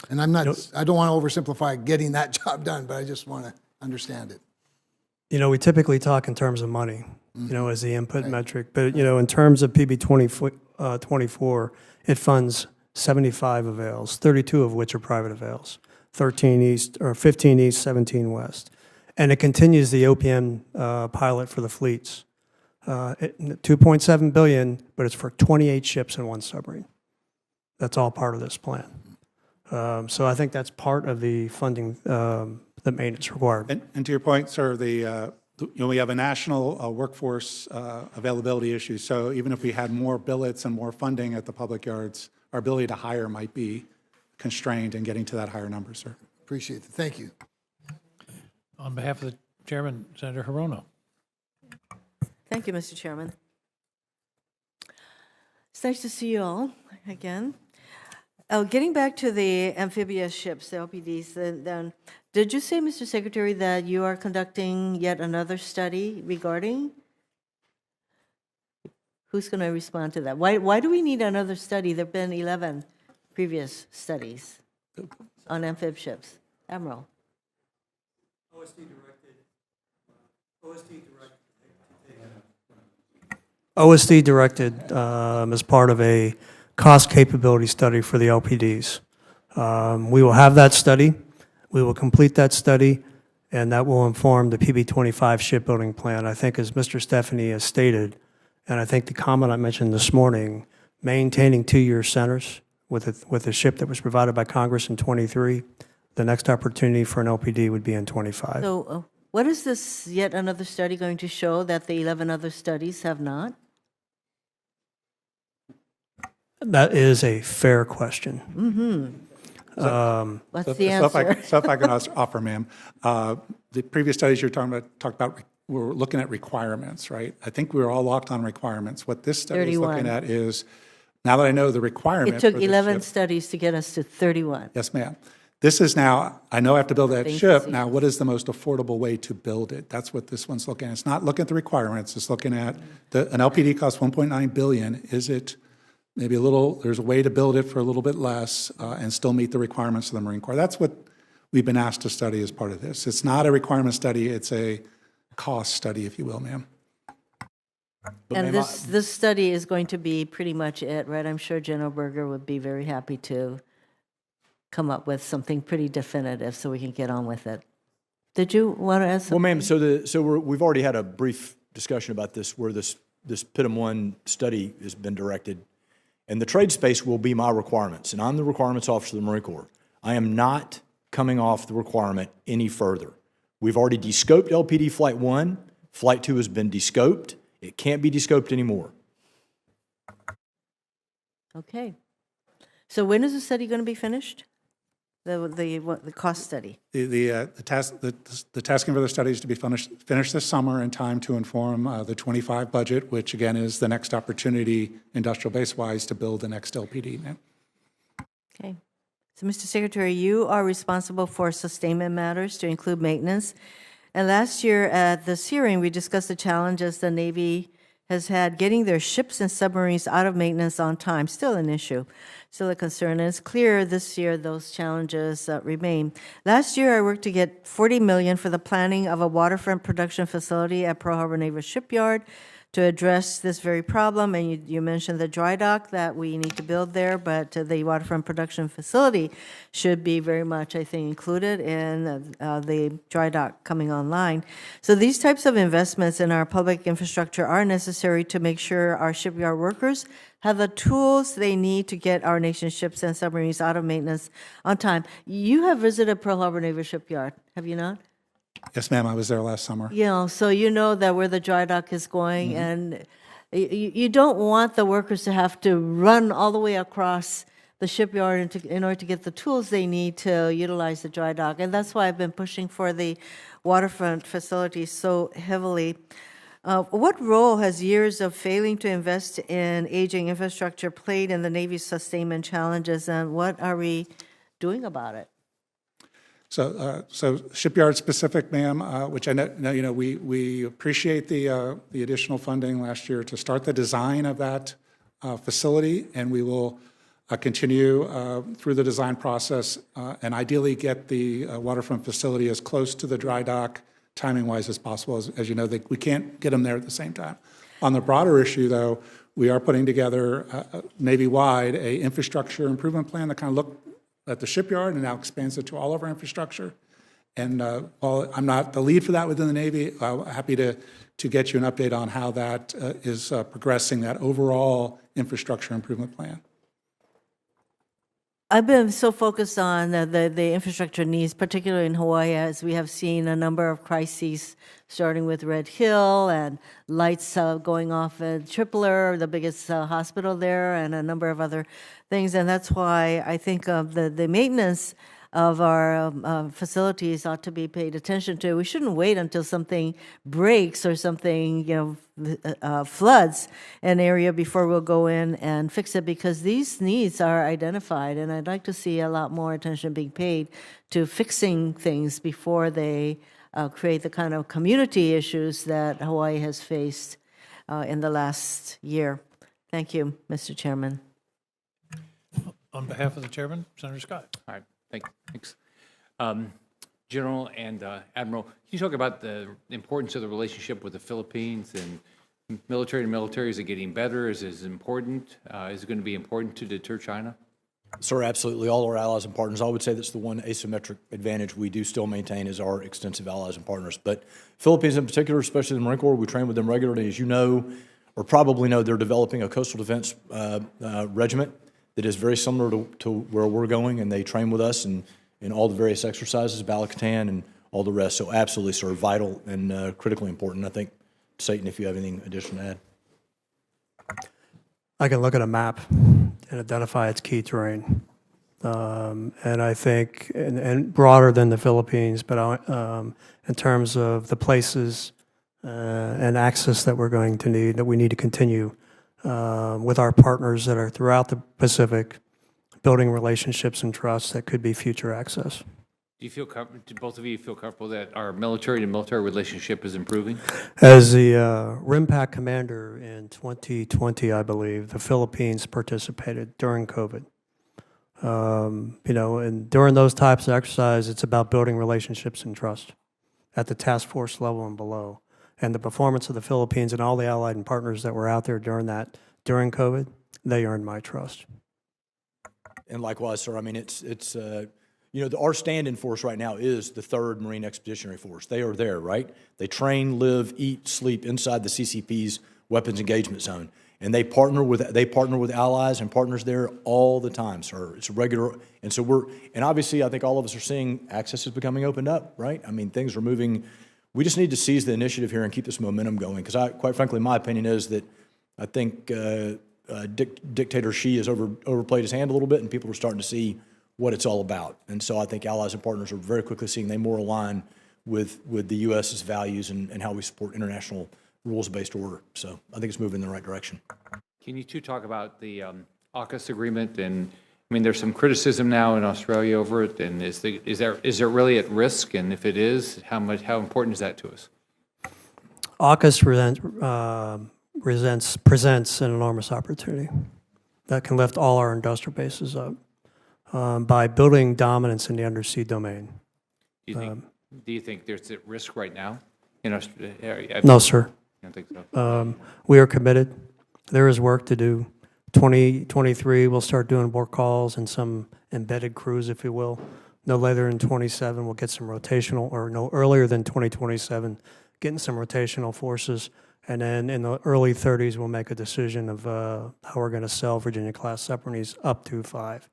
Speaker 2: And I don't want to oversimplify getting that job done, but I just want to understand it.
Speaker 4: We typically talk in terms of money, as the input metric. But, in terms of PB 24, it funds 75 avails, 32 of which are private avails, 15 east, 17 west. And it continues the OPM pilot for the fleets. $2.7 billion, but it's for 28 ships and one submarine. That's all part of this plan. So I think that's part of the funding, the maintenance required.
Speaker 3: And to your point, sir, we have a national workforce availability issue. So even if we had more billets and more funding at the public yards, our ability to hire might be constrained in getting to that higher number, sir.
Speaker 2: Appreciate it. Thank you.
Speaker 6: On behalf of the chairman, Senator Hirono.
Speaker 7: Thank you, Mr. Chairman. It's nice to see you all again. Getting back to the amphibious ships, the LPDs, then did you say, Mr. Secretary, that you are conducting yet another study regarding? Who's going to respond to that? Why do we need another study? There have been 11 previous studies on amphib ships. Admiral.
Speaker 4: OSD directed as part of a cost capability study for the LPDs. We will have that study. We will complete that study, and that will inform the PB25 shipbuilding plan. I think, as Mr. Stephanie has stated, and I think the comment I mentioned this morning, maintaining 2-year centers with a ship that was provided by Congress in 23, the next opportunity for an LPD would be in 25.
Speaker 7: So what is this yet another study going to show that the 11 other studies have not?
Speaker 4: That is a fair question.
Speaker 7: What's the answer?
Speaker 3: So if I can offer, ma'am, the previous studies you're talking about, we're looking at requirements, right? I think we were all locked on requirements. What this study is looking at is now that I know the requirement
Speaker 7: It took
Speaker 3: for this
Speaker 7: 11
Speaker 3: ship-
Speaker 7: studies to get us to 31.
Speaker 3: Yes, ma'am. This is now, I know I have to build that
Speaker 7: Thank you,
Speaker 3: ship.
Speaker 7: Steve.
Speaker 3: Now, what is the most affordable way to build it? That's what this one's looking at. It's not looking at the requirements. It's looking at an LPD costs $1.9 billion. Is it maybe a little, there's a way to build it for a little bit less and still meet the requirements of the Marine Corps? That's what we've been asked to study as part of this. It's not a requirement study. It's a cost study, if you will, ma'am.
Speaker 7: And this study is going to be pretty much it, right? I'm sure General Berger would be very happy to come up with something pretty definitive so we can get on with it. Did you want to add something?
Speaker 5: Well, ma'am, we've already had a brief discussion about this, where this PITM 1 study has been directed, and the trade space will be my requirements, and I'm the requirements officer of the Marine Corps. I am not coming off the requirement any further. We've already descoped LPD Flight 1. Flight 2 has been descoped. It can't be descoped anymore.
Speaker 7: Okay. So when is the study going to be finished? The cost study?
Speaker 3: The tasking for the study is to be finished this summer in time to inform the 25 budget, which again is the next opportunity industrial base-wise to build the next LPD. ma'am.
Speaker 7: Okay. So, Mr. Secretary, you are responsible for sustainment matters to include maintenance. And last year at this hearing, we discussed the challenges the Navy has had getting their ships and submarines out of maintenance on time. Still an issue, still a concern. And it's clear this year those challenges remain. Last year, I worked to get $40 million for the planning of a waterfront production facility at Pearl Harbor Naval Shipyard to address this very problem. And you mentioned the dry dock that we need to build there, but the waterfront production facility should be very much, I think, included in the dry dock coming online. So these types of investments in our public infrastructure are necessary to make sure our shipyard workers have the tools they need to get our nation's ships and submarines out of maintenance on time. You have visited Pearl Harbor Naval Shipyard, have you not?
Speaker 3: Yes, ma'am, I was there last summer.
Speaker 7: You know, so you know that where the dry dock is going, and you don't want the workers to have to run all the way across the shipyard in order to get the tools they need to utilize the dry dock. And that's why I've been pushing for the waterfront facilities so heavily. What role has years of failing to invest in aging infrastructure played in the Navy's sustainment challenges, and what are we doing about it?
Speaker 3: So shipyard specific, ma'am, which I know, we appreciate the additional funding last year to start the design of that facility, and we will continue through the design process and ideally get the waterfront facility as close to the dry dock timing-wise as possible. As you know, we can't get them there at the same time. On the broader issue, though, we are putting together Navy-wide a infrastructure improvement plan that kind of look at the shipyard and now expands it to all of our infrastructure. And while I'm not the lead for that within the Navy, I'm happy to get you an update on how that is progressing, that overall infrastructure improvement plan.
Speaker 7: I've been so focused on the infrastructure needs, particularly in Hawaii, as we have seen a number of crises, starting with Red Hill and lights going off at Tripler, the biggest hospital there, and a number of other things. And that's why I think the maintenance of our facilities ought to be paid attention to. We shouldn't wait until something breaks or something, floods an area before we'll go in and fix it, because these needs are identified, and I'd like to see a lot more attention being paid to fixing things before they create the kind of community issues that Hawaii has faced in the last year. Thank you, Mr. Chairman.
Speaker 6: On behalf of the chairman, Senator Scott.
Speaker 8: All right, thanks. General and Admiral, can you talk about the importance of the relationship with the Philippines and military to military? Is it getting better? Is it important? Is it going to be important to deter China?
Speaker 5: Sir, absolutely. All our allies and partners. I would say that's the one asymmetric advantage we do still maintain is our extensive allies and partners. But Philippines in particular, especially the Marine Corps, we train with them regularly. As you know, or probably know, they're developing a coastal defense regiment that is very similar to where we're going, and they train with us in all the various exercises, Bala-Katan and all the rest. So absolutely, sir, vital and critically important. I think, Satan, if you have anything additional to add.
Speaker 4: I can look at a map and identify its key terrain. And I think, and broader than the Philippines, but in terms of the places and access that we're going to need, that we need to continue with our partners that are throughout the Pacific, building relationships and trust that could be future access.
Speaker 8: Do both of you feel comfortable that our military to military relationship is improving?
Speaker 4: As the RIMPAC commander in 2020, I believe, the Philippines participated during COVID. And during those types of exercises, it's about building relationships and trust at the task force level and below. And the performance of the Philippines and all the allied and partners that were out there during COVID, they earned my trust.
Speaker 5: And likewise, sir, I mean, our stand-in force right now is the 3rd Marine Expeditionary Force. They are there, right? They train, live, eat, sleep inside the CCP's weapons engagement zone. And they partner with allies and partners there all the time, sir. It's regular. And so and obviously I think all of us are seeing access is becoming opened up, right? I mean, things are moving. We just need to seize the initiative here and keep this momentum going. Because quite frankly, my opinion is that I think Dictator Xi has overplayed his hand a little bit, and people are starting to see what it's all about. And so I think allies and partners are very quickly seeing they more align with the U.S.'s values and how we support international rules-based order. So I think it's moving in the right direction.
Speaker 8: Can you two talk about the AUKUS agreement? And I mean, there's some criticism now in Australia over it. And is there really at risk? And if it is, how important is that to us?
Speaker 4: AUKUS presents an enormous opportunity that can lift all our industrial bases up by building dominance in the undersea domain.
Speaker 8: Do you think there's at risk right now in Australia?
Speaker 4: No, sir.
Speaker 8: I don't think so.
Speaker 4: We are committed. There is work to do. 2023, we'll start doing work calls and some embedded crews, if you will. No later than 27, we'll get some rotational, or no earlier than 2027, getting some rotational forces. And then in the early 30s, we'll make a decision of how we're going to sell Virginia-class submarines up to 5.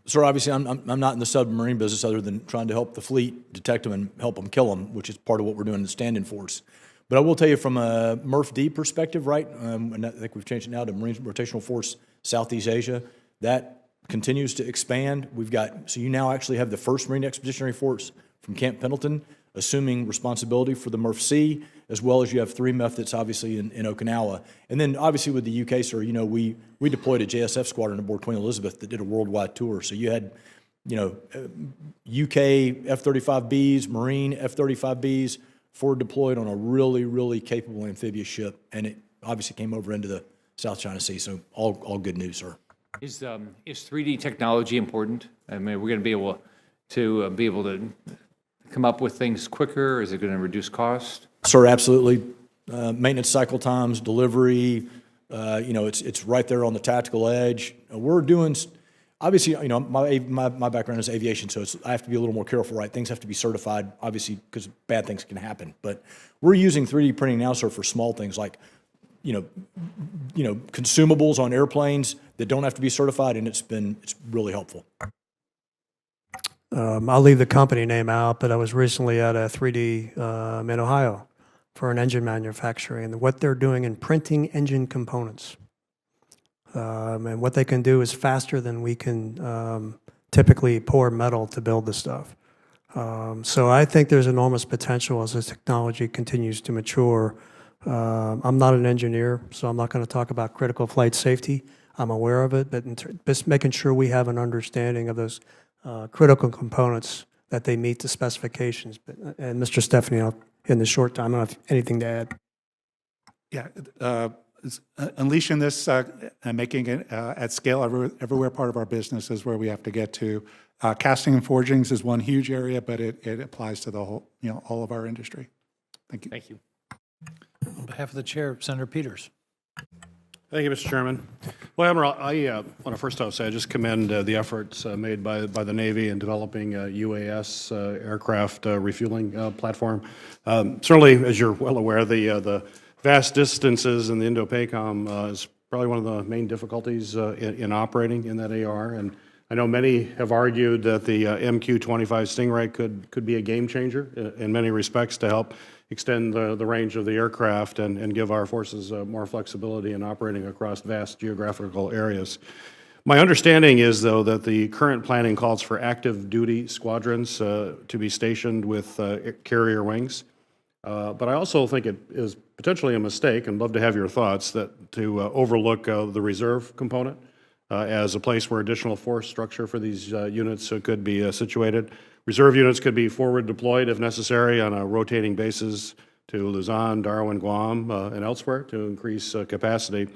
Speaker 5: Sir, obviously, I'm not in the submarine business other than trying to help the fleet detect them and help them kill them, which is part of what we're doing in the stand-in force. But I will tell you from a MRF-D perspective, right, and I think we've changed it now to Marine Rotational Force Southeast Asia, that continues to expand. So you now actually have the 1st Marine Expeditionary Force from Camp Pendleton assuming responsibility for the MRF-C, as well as you have 3 methods, obviously, in Okinawa. And then, obviously, with the UK, sir, we deployed a JSF squadron aboard Queen Elizabeth that did a worldwide tour. So you had, UK F-35Bs, Marine F-35Bs, forward deployed on a really, really capable amphibious ship. And it obviously came over into the South China Sea. So all good news, sir.
Speaker 8: Is 3D technology important? I mean, we're going to be able to come up with things quicker? Is it going to reduce cost?
Speaker 5: Sir, absolutely. Maintenance cycle times, delivery, it's right there on the tactical edge. We're doing, obviously, my background is aviation, so I have to be a little more careful, right? Things have to be certified, obviously, because bad things can happen. But we're using 3D printing now, sir, for small things like, consumables on airplanes that don't have to be certified, and it's really helpful.
Speaker 4: I'll leave the company name out, but I was recently at a 3D in Ohio for an engine manufacturer, and what they're doing in printing engine components. And what they can do is faster than we can typically pour metal to build the stuff. So I think there's enormous potential as this technology continues to mature. I'm not an engineer, so I'm not going to talk about critical flight safety. I'm aware of it, but just making sure we have an understanding of those critical components that they meet the specifications. And Mr. Stephanie, in the short time, I don't have anything to add.
Speaker 3: Yeah, unleashing this and making it at scale everywhere part of our business is where we have to get to. Casting and forgings is one huge area, but it applies to the whole, all of our industry. Thank you.
Speaker 8: Thank you.
Speaker 6: On behalf of the chair, Senator Peters.
Speaker 9: Thank you, Mr. Chairman. Well, Admiral, I want to first off say I just commend the efforts made by the Navy in developing a UAS aircraft refueling platform. Certainly, as you're well aware, the vast distances in the Indo-PACOM is probably one of the main difficulties in operating in that AR. And I know many have argued that the MQ-25 Stingray could be a game changer in many respects to help extend the range of the aircraft and give our forces more flexibility in operating across vast geographical areas. My understanding is, though, that the current planning calls for active duty squadrons to be stationed with carrier wings. But I also think it is potentially a mistake, and love to have your thoughts, that to overlook the reserve component as a place where additional force structure for these units could be situated. Reserve units could be forward deployed if necessary on a rotating basis to Luzon, Darwin, Guam, and elsewhere to increase capacity.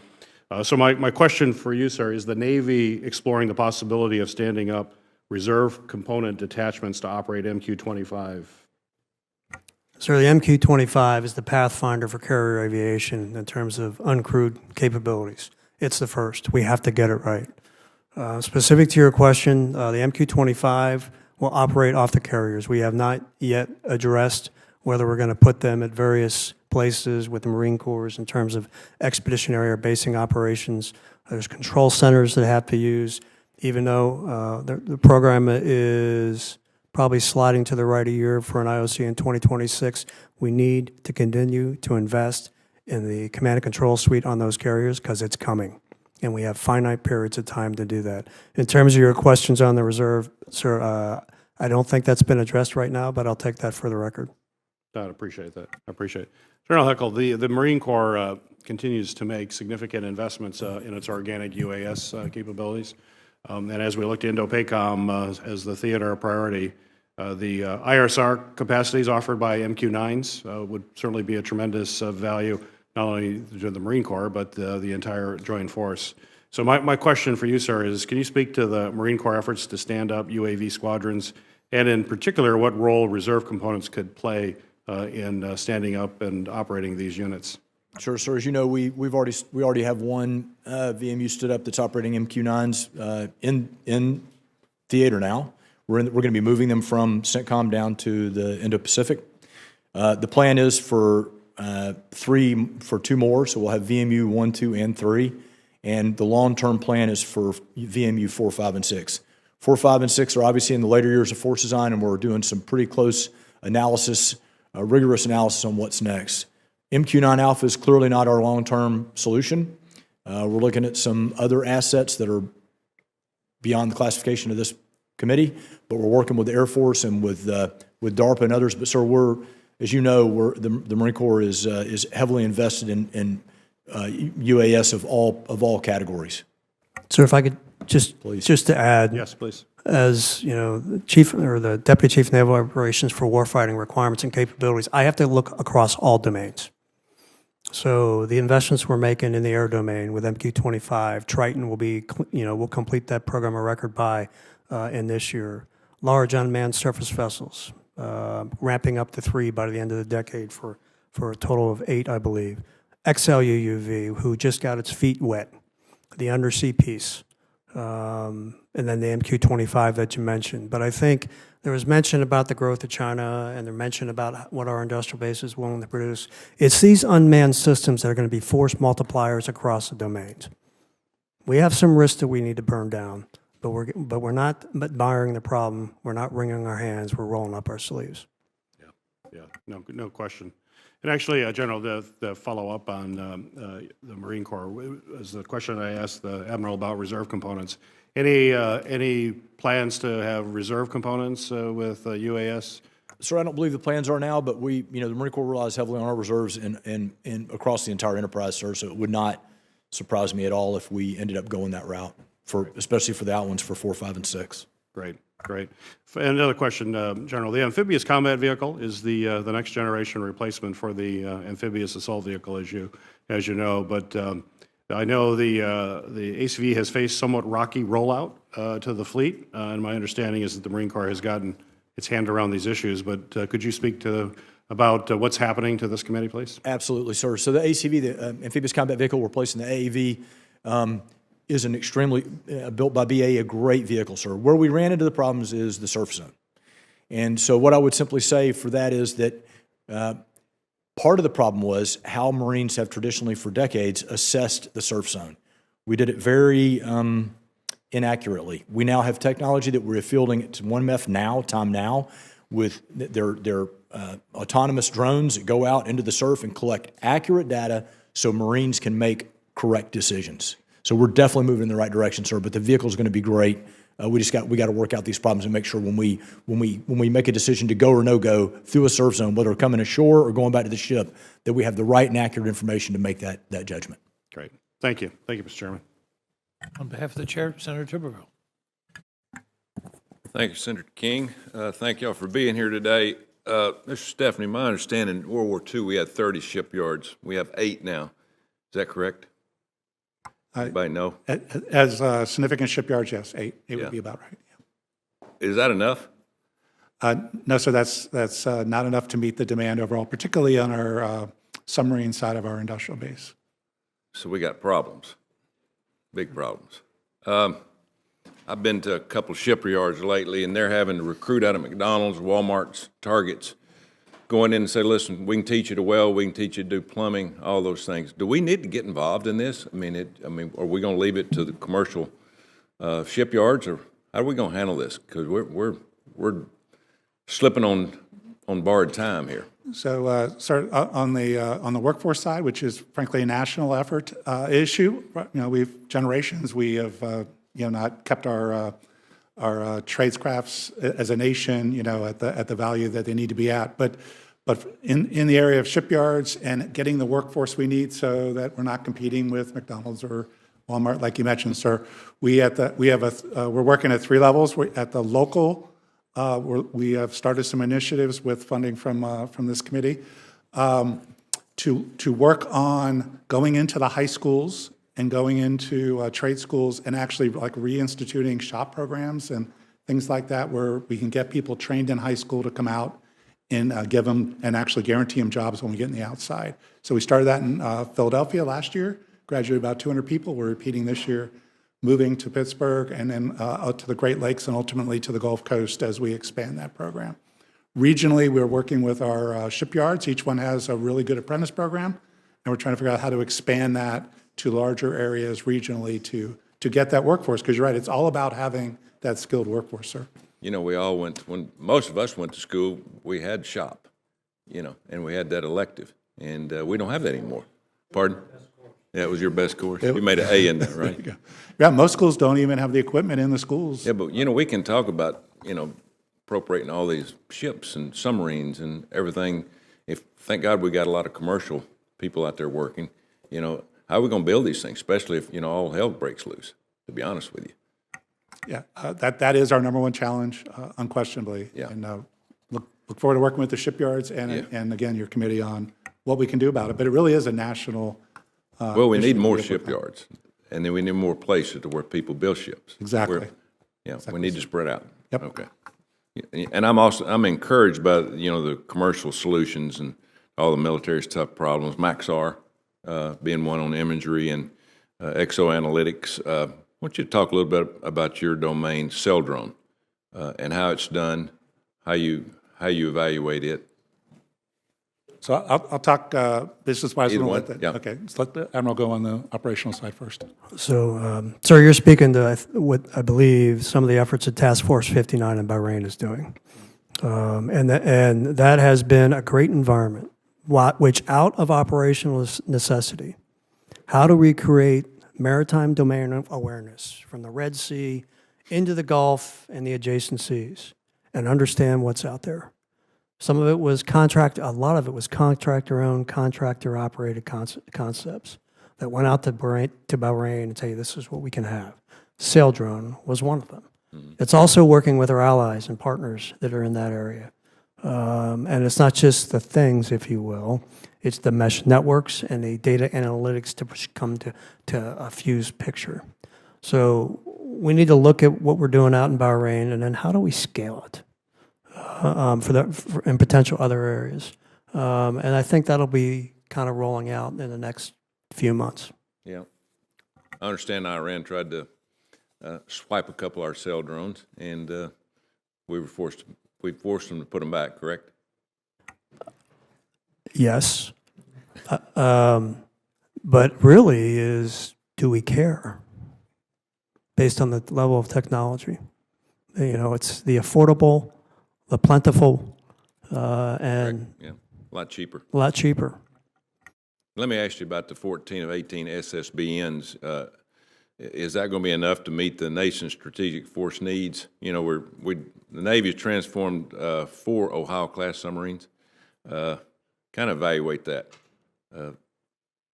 Speaker 9: So my question for you, sir, is the Navy exploring the possibility of standing up reserve component detachments to operate MQ-25?
Speaker 4: Sir, the MQ-25 is the pathfinder for carrier aviation in terms of uncrewed capabilities. It's the first. We have to get it right. Specific to your question, the MQ-25 will operate off the carriers. We have not yet addressed whether we're going to put them at various places with the Marine Corps in terms of expeditionary or basing operations. There's control centers that have to use, even though the program is probably sliding to the right a year for an IOC in 2026. We need to continue to invest in the command and control suite on those carriers because it's coming, and we have finite periods of time to do that. In terms of your questions on the reserve, sir, I don't think that's been addressed right now, but I'll take that for the record.
Speaker 9: I appreciate that. I appreciate it. General Heckel, the Marine Corps continues to make significant investments in its organic UAS capabilities. And as we look to Indo-PACOM as the theater priority, the IRSR capacities offered by MQ-9s would certainly be a tremendous value, not only to the Marine Corps, but the entire joint force. So my question for you, sir, is can you speak to the Marine Corps efforts to stand up UAV squadrons, and in particular, what role reserve components could play in standing up and operating these units?
Speaker 5: Sure, sir. As you know, we already have one VMU stood up that's operating MQ-9s in theater now. We're going to be moving them from CENTCOM down to the Indo-Pacific. The plan is for two more, so we'll have VMU 1, 2, and 3. And the long-term plan is for VMU 4, 5, and 6. 4, 5, and 6 are obviously in the later years of force design, and we're doing some pretty close analysis, rigorous analysis on what's next. MQ-9 Alpha is clearly not our long-term solution. We're looking at some other assets that are beyond the classification of this committee, but we're working with the Air Force and with DARPA and others. But sir, as you know, the Marine Corps is heavily invested in UAS of all categories.
Speaker 4: Sir, if I could just to add,
Speaker 9: Yes, please.
Speaker 4: as you know, the chief or the deputy chief of naval operations for warfighting requirements and capabilities, I have to look across all domains. So the investments we're making in the air domain with MQ-25, Triton will complete that program of record by in this year. Large unmanned surface vessels, ramping up to 3 by the end of the decade for a total of 8, I believe. XLUUV, who just got its feet wet, the undersea piece, and then the MQ-25 that you mentioned. But I think there was mention about the growth of China, and there mention about what our industrial base is willing to produce. It's these unmanned systems that are going to be force multipliers across the domains. We have some risks that we need to burn down, but we're not admiring the problem. We're not wringing our hands. We're rolling up our sleeves.
Speaker 9: Yeah, no question. And actually, General, the follow-up on the Marine Corps is the question I asked the Admiral about reserve components. Any plans to have reserve components with UAS?
Speaker 5: Sir, I don't believe the plans are now, but the Marine Corps relies heavily on our reserves and across the entire enterprise, sir. So it would not surprise me at all if we ended up going that route, especially for the out ones for 4, 5, and 6.
Speaker 9: Great. And another question, General. The amphibious combat vehicle is the next generation replacement for the amphibious assault vehicle, as you know. But I know the ACV has faced somewhat rocky rollout to the fleet, and my understanding is that the Marine Corps has gotten its hand around these issues. But could you speak about what's happening to this committee, please?
Speaker 5: Absolutely, sir. So the ACV, the amphibious combat vehicle replacing the AAV, is an extremely, built by BA, a great vehicle, sir. Where we ran into the problems is the surf zone. And so what I would simply say for that is that part of the problem was how Marines have traditionally for decades assessed the surf zone. We did it very inaccurately. We now have technology that we're fielding at 1 MEF now, with their autonomous drones that go out into the surf and collect accurate data so Marines can make correct decisions. So we're definitely moving in the right direction, sir, but the vehicle is going to be great We got to work out these problems and make sure when we make a decision to go or no go through a surf zone, whether coming ashore or going back to the ship, that we have the right and accurate information to make that judgment.
Speaker 9: Great. Thank you. Thank you, Mr. Chairman.
Speaker 6: On behalf of the chair, Senator Tuberville.
Speaker 10: Thank you, Senator King. Thank y'all for being here today. Mr. Stephanie, my understanding, in World War II, we had 30 shipyards. We have 8 now. Is that correct? Anybody know?
Speaker 3: As significant shipyards, yes, 8
Speaker 10: Yeah.
Speaker 3: would be about right.
Speaker 10: Is that enough?
Speaker 3: No, sir, that's not enough to meet the demand overall, particularly on our submarine side of our industrial base.
Speaker 10: So we got problems, big problems. I've been to a couple of shipyards lately, and they're having to recruit out of McDonald's, Walmart's, Targets, going in and say, listen, we can teach you to weld, we can teach you to do plumbing, all those things. Do we need to get involved in this? I mean, are we going to leave it to the commercial shipyards, or how are we going to handle this? Because we're slipping on borrowed time here.
Speaker 3: So, sir, on the workforce side, which is frankly a national effort issue, we've generations we have not kept our tradescrafts as a nation, at the value that they need to be at. But in the area of shipyards and getting the workforce we need so that we're not competing with McDonald's or Walmart, like you mentioned, sir, we're working at 3 levels. We're at the local. We have started some initiatives with funding from this committee to work on going into the high schools and going into trade schools and actually like reinstituting shop programs and things like that, where we can get people trained in high school to come out and give them and actually guarantee them jobs when we get in the outside. So we started that in Philadelphia last year, graduated about 200 people. We're repeating this year, moving to Pittsburgh and then out to the Great Lakes and ultimately to the Gulf Coast as we expand that program. Regionally, we're working with our shipyards. Each one has a really good apprentice program, and we're trying to figure out how to expand that to larger areas regionally to get that workforce, because you're right, it's all about having that skilled workforce, sir.
Speaker 10: We all when most of us went to school, we had shop, and we had that elective, and we don't have that anymore. Pardon? Yeah, it was your best course. You made an A in that, right?
Speaker 3: Yeah, most schools don't even have the equipment in the schools.
Speaker 10: Yeah, but we can talk about appropriating all these ships and submarines and everything. Thank God we got a lot of commercial people out there working. How are we going to build these things, especially if all hell breaks loose? To be honest with you.
Speaker 3: Yeah, that is our number one challenge, unquestionably.
Speaker 10: Yeah.
Speaker 3: And look forward to working with the shipyards and again your committee on what we can do about it. But it really is a national.
Speaker 10: Well, we need more shipyards, and then we need more places to where people build ships.
Speaker 3: Exactly.
Speaker 10: We need to spread out.
Speaker 3: Yep.
Speaker 10: Okay. And I'm encouraged by the commercial solutions and all the military's tough problems. Maxar being one on imagery and exoanalytics. I want you to talk a little bit about your domain, cell drone, and how it's done, how you evaluate it.
Speaker 3: So I'll talk business-wise.
Speaker 10: Either one, yeah.
Speaker 3: Okay, so let the Admiral go on the operational side first.
Speaker 4: So, sir, you're speaking to what I believe some of the efforts that Task Force 59 in Bahrain is doing. And that has been a great environment, which out of operational necessity, how do we create maritime domain awareness from the Red Sea into the Gulf and the adjacent seas and understand what's out there? Some of it was a lot of it was contractor-owned, contractor-operated concepts that went out to Bahrain and say, this is what we can have. Sail drone was one of them. Mm-hmm. It's also working with our allies and partners that are in that area. And it's not just the things, if you will, it's the mesh networks and the data analytics to come to a fused picture. So we need to look at what we're doing out in Bahrain and then how do we scale it? In potential other areas. And I think that'll be kind of rolling out in the next few months.
Speaker 10: Yeah. I understand Iran tried to swipe a couple of our cell drones, and we forced them to put them back, correct?
Speaker 4: Yes. But really do we care? Based on the level of technology. It's the affordable, the plentiful, and
Speaker 10: yeah, a lot cheaper.
Speaker 4: A lot cheaper.
Speaker 10: Let me ask you about the 14 of 18 SSBNs. is that going to be enough to meet the nation's strategic force needs? You know, the Navy has transformed 4 Ohio-class submarines. Kind of evaluate that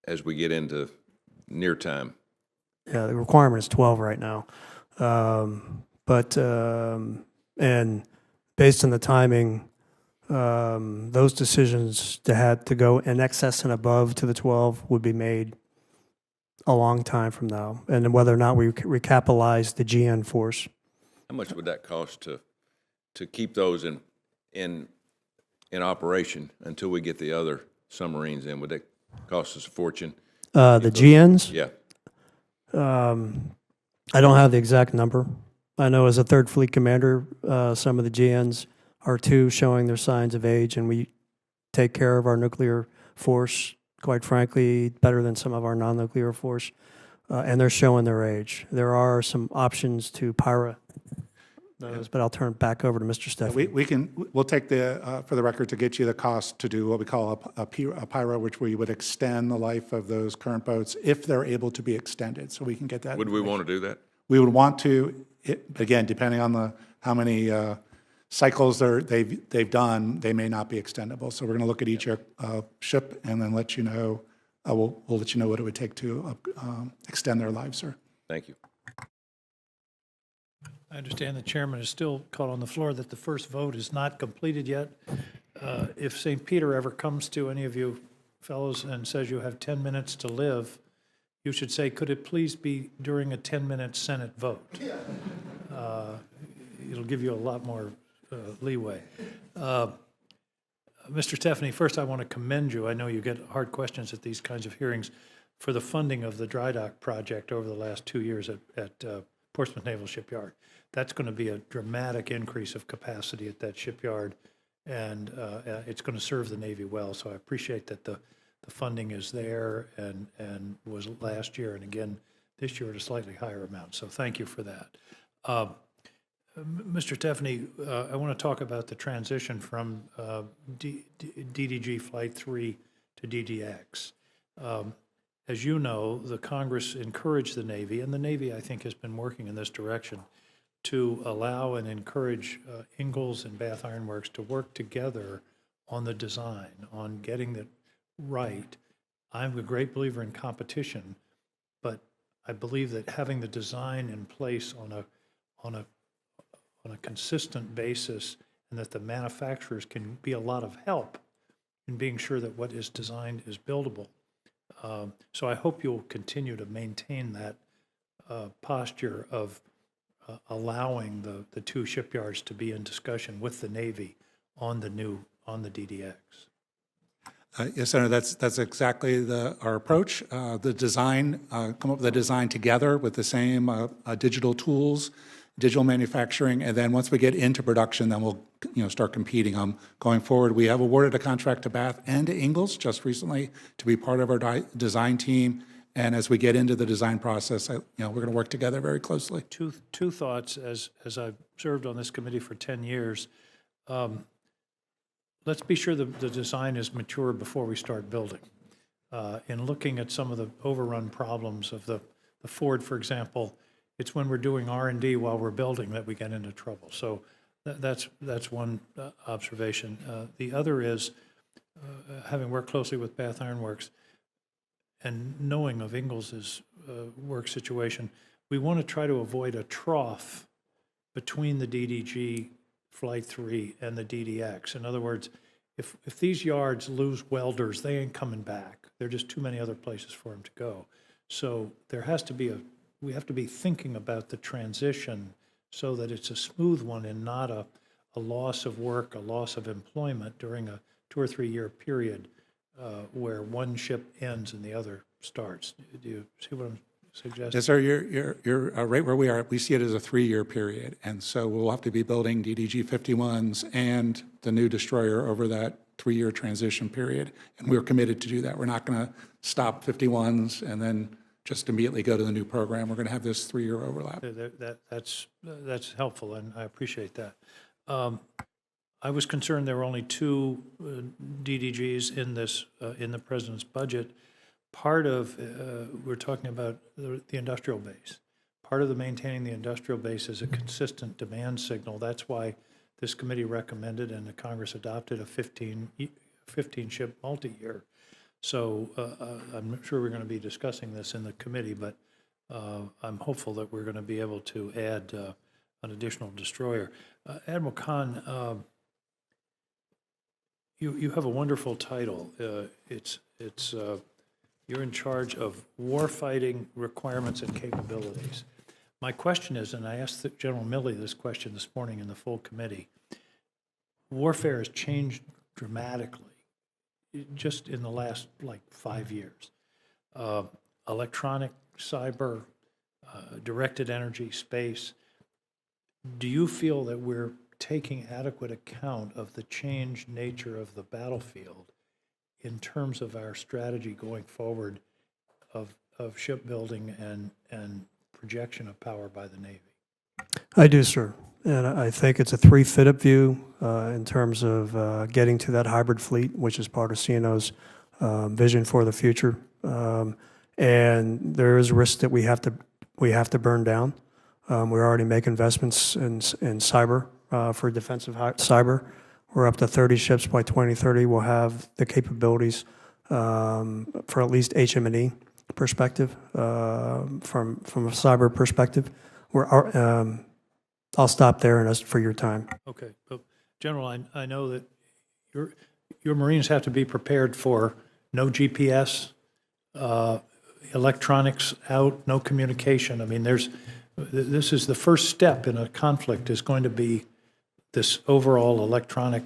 Speaker 10: as we get into near time.
Speaker 4: Yeah, the requirement is 12 right now. And based on the timing, those decisions to go in excess and above to the 12 would be made a long time from now, and then whether or not we recapitalize the GN force.
Speaker 10: How much would that cost to keep those in operation until we get the other submarines in? Would that cost us a fortune?
Speaker 4: The GNs?
Speaker 10: Yeah.
Speaker 4: I don't have the exact number. I know as a third fleet commander, some of the GNs are too showing their signs of age, and we take care of our nuclear force, quite frankly, better than some of our non-nuclear force, and they're showing their age. There are some options to PIRA those, but I'll turn it back over to Mr. Stephanie.
Speaker 3: We'll take for the record, to get you the cost to do what we call a PIRA, which we would extend the life of those current boats if they're able to be extended, so we can get that.
Speaker 10: Would we want to do that?
Speaker 3: We would want to, again, depending on how many cycles they've done, they may not be extendable. So we're going to look at each ship and then let you know. We'll let you know what it would take to extend their lives, sir.
Speaker 10: Thank you.
Speaker 6: I understand the chairman is still caught on the floor that the first vote is not completed yet. If St. Peter ever comes to any of you fellows and says you have 10 minutes to live, you should say, could it please be during a 10-minute Senate vote? It'll give you a lot more leeway. Mr. Stephanie, first I want to commend you. I know you get hard questions at these kinds of hearings for the funding of the dry dock project over the last 2 years at Portsmouth Naval Shipyard. That's going to be a dramatic increase of capacity at that shipyard, and it's going to serve the Navy well. So I appreciate that the funding is there and was last year, and again this year at a slightly higher amount. So thank you for that. Mr. Stephanie, I want to talk about the transition from DDG Flight 3 to DDX. As you know, the Congress encouraged the Navy, and the Navy, I think, has been working in this direction, to allow and encourage Ingalls and Bath Iron Works to work together on the design, on getting it right. I'm a great believer in competition, but I believe that having the design in place on a consistent basis, and that the manufacturers can be a lot of help in being sure that what is designed is buildable. So I hope you'll continue to maintain that posture of allowing the two shipyards to be in discussion with the Navy on the DDX.
Speaker 3: Yes, Senator, that's exactly our approach. The design, come up with a design together with the same digital tools, digital manufacturing, and then once we get into production, then we'll start competing. Going forward, we have awarded a contract to Bath and to Ingalls just recently to be part of our design team. And as we get into the design process, we're going to work together very closely.
Speaker 6: Two thoughts as I've served on this committee for 10 years. Let's be sure the design is mature before we start building. In looking at some of the overrun problems of the Ford, for example, it's when we're doing R&D while we're building that we get into trouble. So that's one observation. The other is, having worked closely with Bath Iron Works and knowing of Ingalls' work situation, we want to try to avoid a trough between the DDG Flight 3 and the DDX. In other words, if these yards lose welders, they ain't coming back. There are just too many other places for them to go. So there has to be we have to be thinking about the transition so that it's a smooth one and not a loss of work, a loss of employment during a 2 or 3 year period where one ship ends and the other starts. Do you see what I'm suggesting?
Speaker 3: Yes, sir. You're right where we are. We see it as a 3-year period, and so we'll have to be building DDG 51s and the new destroyer over that 3-year transition period, and we're committed to do that. We're not going to stop 51s and then just immediately go to the new program. We're going to have this 3-year overlap.
Speaker 6: That's helpful, and I appreciate that. I was concerned there were only 2 DDGs in this in the president's budget. part of, we're talking about the industrial base. Part of the maintaining the industrial base is a consistent demand signal. That's why this committee recommended and the Congress adopted a 15-ship multi-year. So I'm sure we're going to be discussing this in the committee, but I'm hopeful that we're going to be able to add an additional destroyer. Admiral Kaine, you have a wonderful title. You're in charge of warfighting requirements and capabilities. My question is, and I asked General Milley this question this morning in the full committee, warfare has changed dramatically just in the last, 5 years. Electronic, cyber, directed energy, space. Do you feel that we're taking adequate account of the changed nature of the battlefield in terms of our strategy going forward of shipbuilding and projection of power by the Navy?
Speaker 4: I do, sir. And I think it's a three-fit-up view in terms of getting to that hybrid fleet, which is part of CNO's vision for the future. And there is risk that we have to burn down. We already make investments in cyber for defensive cyber. We're up to 30 ships by 2030. We'll have the capabilities for at least HM&E perspective, from a cyber perspective. I'll stop there and ask for your time.
Speaker 6: Okay. Well, General, I know that your Marines have to be prepared for no GPS, electronics out, no communication. I mean, this is the first step in a conflict is going to be this overall electronic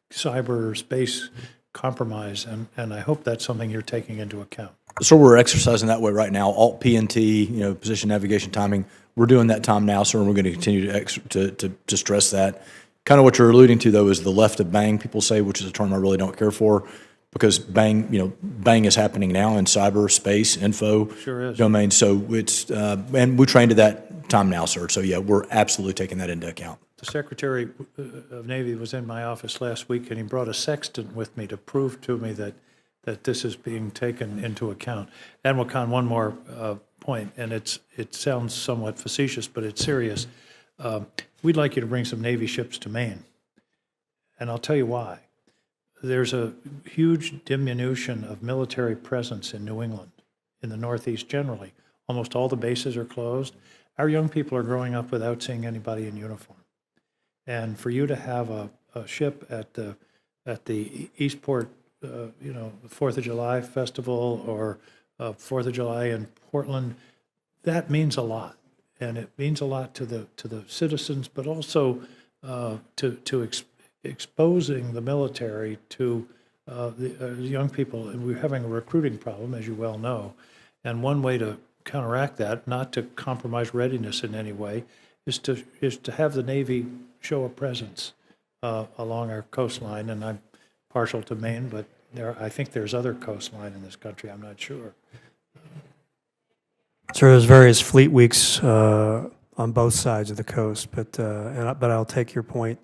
Speaker 6: cyber space compromise, and I hope that's something you're taking into account.
Speaker 5: So we're exercising that way right now. Alt P&T, position, navigation, timing. We're doing that time now, sir, and we're going to continue to stress that. Kind of what you're alluding to, though, is the left of bang, people say, which is a term I really don't care for, because bang is happening now in cyberspace, info domain. So it's and we trained to that time now, sir. So yeah, we're absolutely taking that into account.
Speaker 6: The Secretary of Navy was in my office last week, and he brought a sextant with me to prove to me that this is being taken into account. Admiral Kaine, one more point, and it sounds somewhat facetious, but it's serious. We'd like you to bring some Navy ships to Maine, and I'll tell you why. There's a huge diminution of military presence in New England, in the Northeast generally. Almost all the bases are closed. Our young people are growing up without seeing anybody in uniform. And for you to have a ship at the Eastport, the 4th of July festival or 4th of July in Portland, that means a lot. And it means a lot to the citizens, but also to exposing the military to the young people. And we're having a recruiting problem, as you well know. And one way to counteract that, not to compromise readiness in any way, is to have the Navy show a presence along our coastline. And I'm partial to Maine, but I think there's other coastline in this country. I'm not sure.
Speaker 4: So there's various fleet weeks on both sides of the coast, but I'll take your point.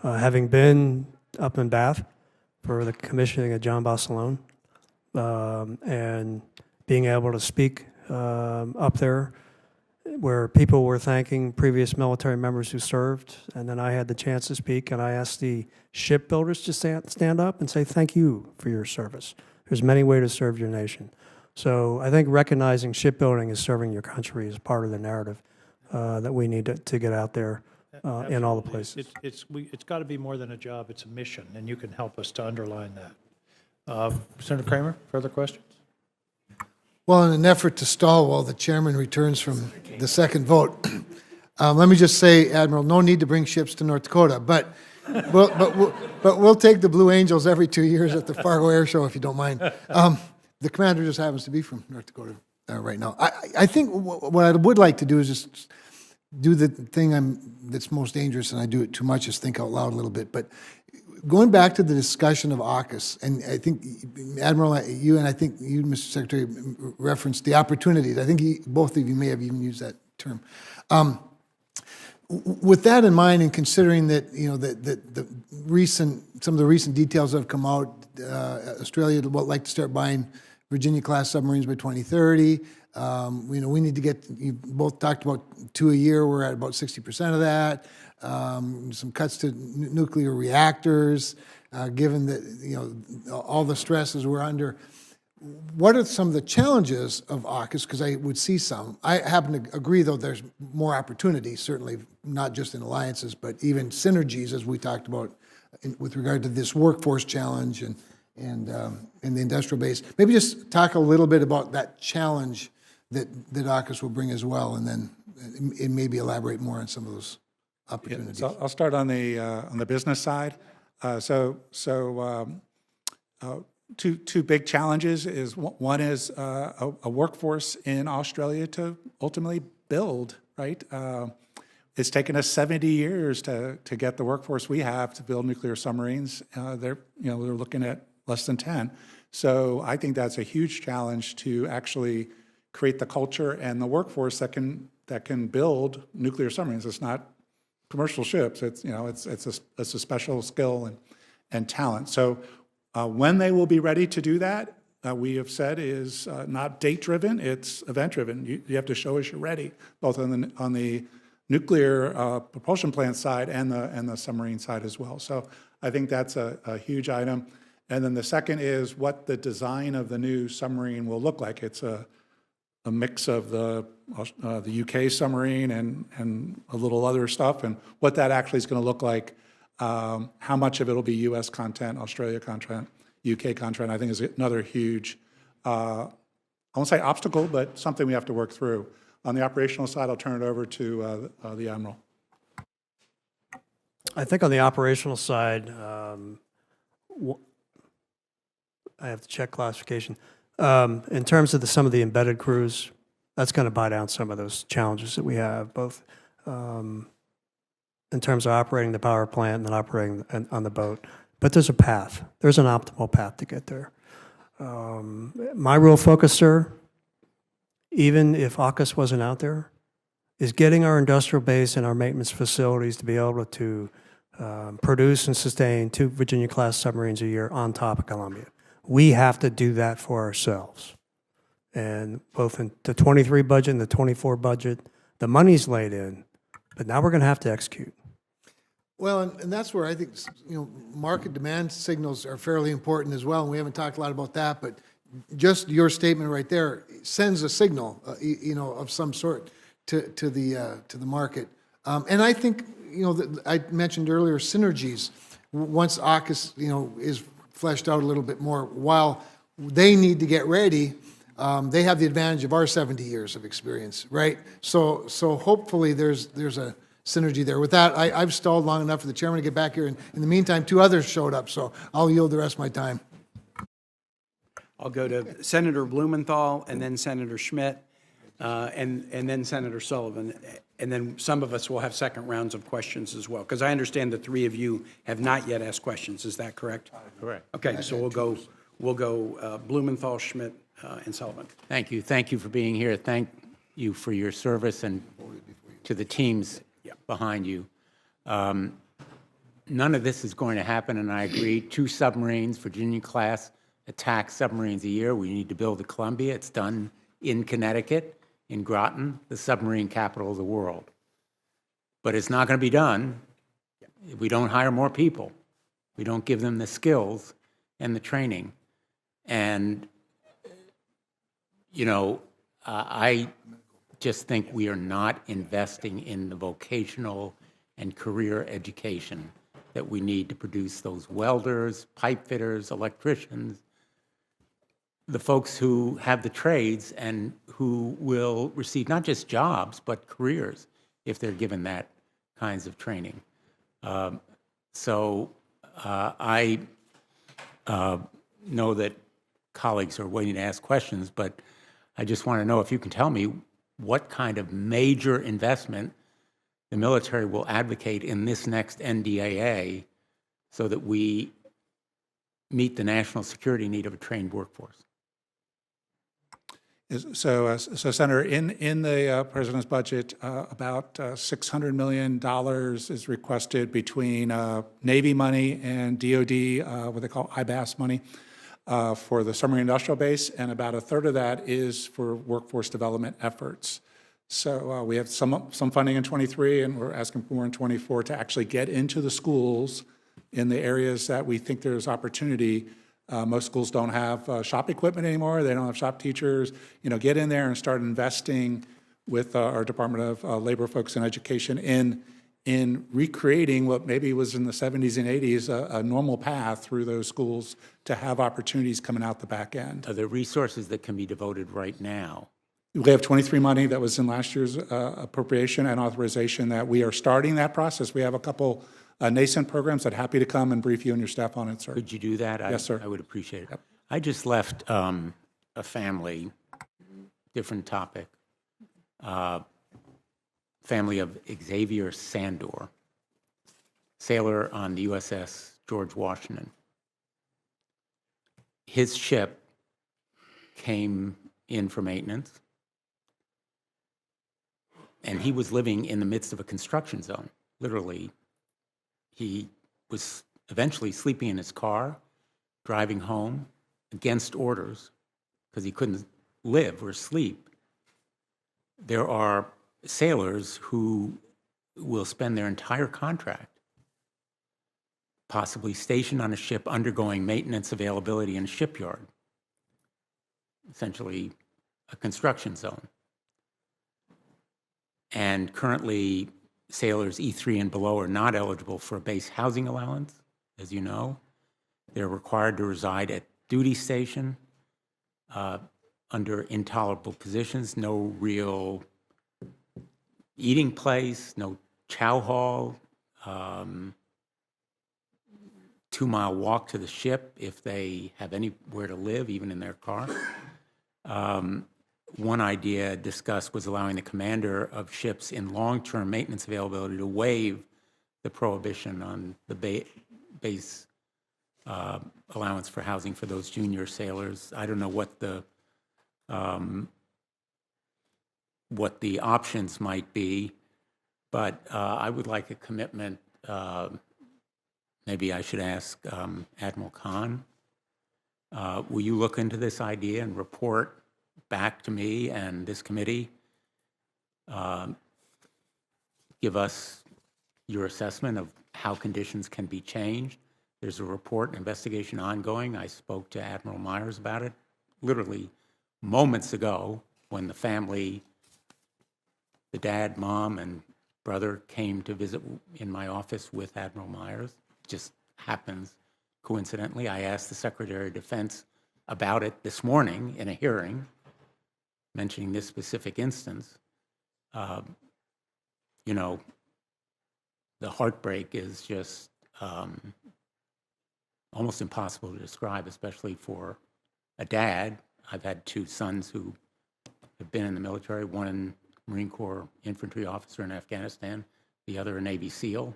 Speaker 4: Having been up in Bath for the commissioning of John Bossalone, and being able to speak up there where people were thanking previous military members who served, and then I had the chance to speak, and I asked the shipbuilders to stand up and say thank you for your service. There's many ways to serve your nation. So I think recognizing shipbuilding as serving your country is part of the narrative that we need to get out there in all the places.
Speaker 6: It's got to be more than a job, it's a mission, and you can help us to underline that. Senator Kramer, further questions?
Speaker 2: Well, in an effort to stall while the chairman returns from the second vote, let me just say, Admiral, no need to bring ships to North Dakota, but we'll take the Blue Angels every 2 years at the Fargo Air Show, if you don't mind. The commander just happens to be from North Dakota right now. I think what I would like to do is just do the thing that's most dangerous, and I do it too much, is think out loud a little bit. But going back to the discussion of AUKUS, and I think, Admiral, you and I think you, Mr. Secretary, referenced the opportunities. I think both of you may have even used that term. With that in mind, and considering that some of the recent details that have come out, Australia would like to start buying Virginia-class submarines by 2030. We need to get, you both talked about 2 a year, we're at about 60% of that. Some cuts to nuclear reactors, given that, all the stresses we're under. What are some of the challenges of AUKUS? Because I would see some. I happen to agree, though, there's more opportunities, certainly not just in alliances, but even synergies, as we talked about with regard to this workforce challenge and the industrial base. Maybe just talk a little bit about that challenge that AUKUS will bring as well, and then maybe elaborate more on some of those opportunities.
Speaker 3: So I'll start on the business side. Two big challenges is one is a workforce in Australia to ultimately build, right? It's taken us 70 years to get the workforce we have to build nuclear submarines. They're looking at less than 10. So I think that's a huge challenge to actually create the culture and the workforce that can build nuclear submarines. It's not commercial ships. It's a special skill and talent. So when they will be ready to do that, we have said is not date-driven, it's event-driven. You have to show us you're ready, both on the nuclear propulsion plant side and the submarine side as well. So I think that's a huge item. And then the second is what the design of the new submarine will look like. It's a mix of the UK submarine and a little other stuff, and what that actually is going to look like. How much of it will be U.S. content, Australia content, UK content, I think is another huge, I won't say obstacle, but something we have to work through. On the operational side, I'll turn it over to the Admiral.
Speaker 4: I think on the operational side, I have to check classification. In terms of some of the embedded crews, that's going to buy down some of those challenges that we have, both in terms of operating the power plant and then operating on the boat. But there's a path. There's an optimal path to get there. My real focus, sir, even if AUKUS wasn't out there, is getting our industrial base and our maintenance facilities to be able to produce and sustain 2 Virginia-class submarines a year on top of Columbia. We have to do that for ourselves. And both in the 23 budget and the 24 budget, the money's laid in, but now we're going to have to execute.
Speaker 2: Well, and that's where I think, market demand signals are fairly important as well, and we haven't talked a lot about that, but just your statement right there sends a signal, of some sort to the market. And I think, that I mentioned earlier synergies. Once AUKUS, is fleshed out a little bit more, while they need to get ready, they have the advantage of our 70 years of experience, right? So hopefully there's a synergy there. With that, I've stalled long enough for the chairman to get back here, and in the meantime, 2 others showed up, so I'll yield the rest of my time.
Speaker 1: I'll go to Senator Blumenthal, and then Senator Schmidt, and then Senator Sullivan. And then some of us will have second rounds of questions as well, because I understand the 3 of you have not yet asked questions. Is that correct?
Speaker 8: Correct.
Speaker 1: Okay, so we'll go Blumenthal, Schmidt, and Sullivan.
Speaker 11: Thank you. Thank you for being here. Thank you for your service and to the teams behind you. None of this is going to happen, and I agree. 2 submarines, Virginia-class attack submarines a year. We need to build at Columbia. It's done in Connecticut, in Groton, the submarine capital of the world. But it's not going to be done if we don't hire more people. We don't give them the skills and the training. And, I just think we are not investing in the vocational and career education that we need to produce those welders, pipe fitters, electricians, the folks who have the trades and who will receive not just jobs, but careers if they're given that kinds of training. I know that colleagues are waiting to ask questions, but I just want to know if you can tell me what kind of major investment the military will advocate in this next NDAA so that we meet the national security need of a trained workforce.
Speaker 3: So Senator, in the president's budget, about $600 million is requested between Navy money and DOD, what they call IBAS money. for the submarine industrial base, and about a third of that is for workforce development efforts. So we have some funding in '23, and we're asking for more in '24 to actually get into the schools in the areas that we think there's opportunity. Most schools don't have shop equipment anymore. They don't have shop teachers. Get in there and start investing with our Department of Labor folks in education in recreating what maybe was in the 70s and 80s, a normal path through those schools to have opportunities coming out the back end.
Speaker 11: Are there resources that can be devoted right now?
Speaker 3: We have '23 money that was in last year's appropriation and authorization that we are starting that process. We have a couple nascent programs that happy to come and brief you and your staff on it, sir.
Speaker 11: Could you do that?
Speaker 3: Yes, sir.
Speaker 11: I would appreciate it. Yep. I just left a family, different topic, family of Xavier Sandor, sailor on the USS George Washington. His ship came in for maintenance, and he was living in the midst of a construction zone. Literally, he was eventually sleeping in his car, driving home against orders because he couldn't live or sleep. There are sailors who will spend their entire contract possibly stationed on a ship undergoing maintenance availability in a shipyard, essentially a construction zone. And currently, sailors E3 and below are not eligible for a base housing allowance, as you know. They're required to reside at duty station under intolerable positions, no real eating place, no chow hall, 2-mile walk to the ship if they have anywhere to live, even in their car. One idea discussed was allowing the commander of ships in long-term maintenance availability to waive the prohibition on the base allowance for housing for those junior sailors. I don't know what the options might be, but I would like a commitment. Maybe I should ask Admiral Kaine. Will you look into this idea and report back to me and this committee? Give us your assessment of how conditions can be changed. There's a report, an investigation ongoing. I spoke to Admiral Myers about it literally moments ago when the family, the dad, mom, and brother came to visit in my office with Admiral Myers. Just happens coincidentally. I asked the Secretary of Defense about it this morning in a hearing, mentioning this specific instance. The heartbreak is just almost impossible to describe, especially for a dad. I've had 2 sons who have been in the military, one Marine Corps infantry officer in Afghanistan, the other a Navy SEAL.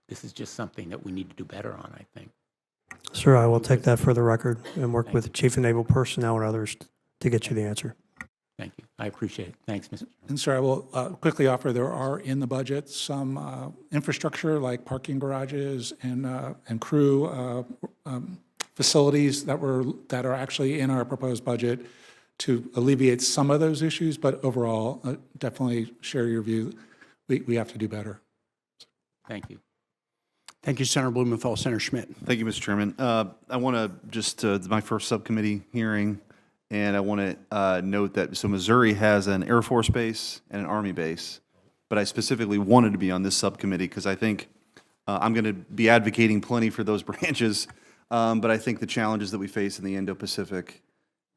Speaker 11: This is just something that we need to do better on, I think.
Speaker 4: Sir, I will take that for the record and work with Chief of Naval Personnel and others to get you the answer.
Speaker 11: Thank you. I appreciate it. Thanks, Mr.
Speaker 3: And sir, I will quickly offer, there are in the budget some infrastructure like parking garages and crew facilities that are actually in our proposed budget to alleviate some of those issues, but overall, definitely share your view. We have to do better.
Speaker 11: Thank you.
Speaker 1: Thank you, Senator Blumenthal. Senator Schmidt.
Speaker 12: Thank you, Mr. Chairman. I want to just, my first subcommittee hearing, and I want to note that, so Missouri has an Air Force base and an Army base, but I specifically wanted to be on this subcommittee because I think I'm going to be advocating plenty for those branches, but I think the challenges that we face in the Indo-Pacific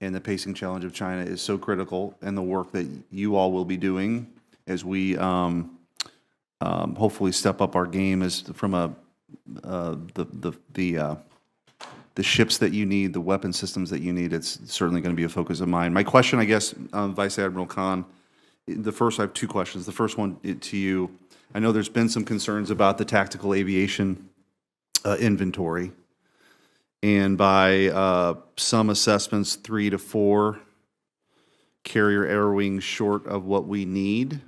Speaker 12: and the pacing challenge of China is so critical, and the work that you all will be doing as we hopefully step up our game as from the ships that you need, the weapon systems that you need. It's certainly going to be a focus of mine. My question, I guess, Vice Admiral Kaine, I have 2 questions. The first one to you, I know there's been some concerns about the tactical aviation inventory, and by some assessments, 3 to 4 carrier air wings short of what we need.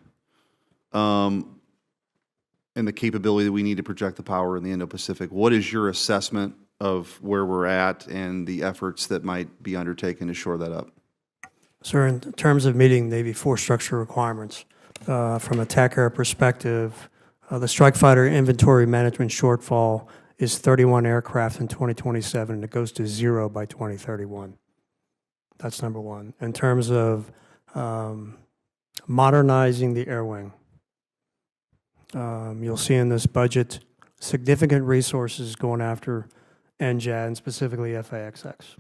Speaker 12: and the capability that we need to project the power in the Indo-Pacific. What is your assessment of where we're at and the efforts that might be undertaken to shore that up?
Speaker 4: Sir, in terms of meeting Navy force structure requirements, from a TAC Air perspective, the strike fighter inventory management shortfall is 31 aircraft in 2027, and it goes to 0 by 2031. That's number one. In terms of modernizing the air wing, you'll see in this budget significant resources going after NJAD and specifically FAXX.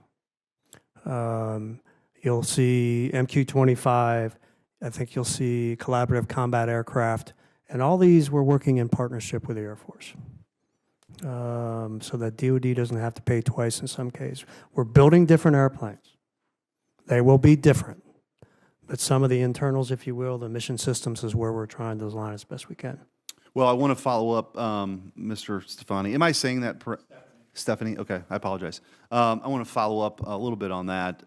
Speaker 4: You'll see MQ-25, I think you'll see collaborative combat aircraft, and all these we're working in partnership with the Air Force. So that DoD doesn't have to pay twice in some cases. We're building different airplanes. They will be different. But some of the internals, if you will, the mission systems is where we're trying to design as best we can.
Speaker 12: Well, I want to follow up, Mr. Stefani. Am I saying that? Stephanie? Okay, I apologize. I want to follow up a little bit on that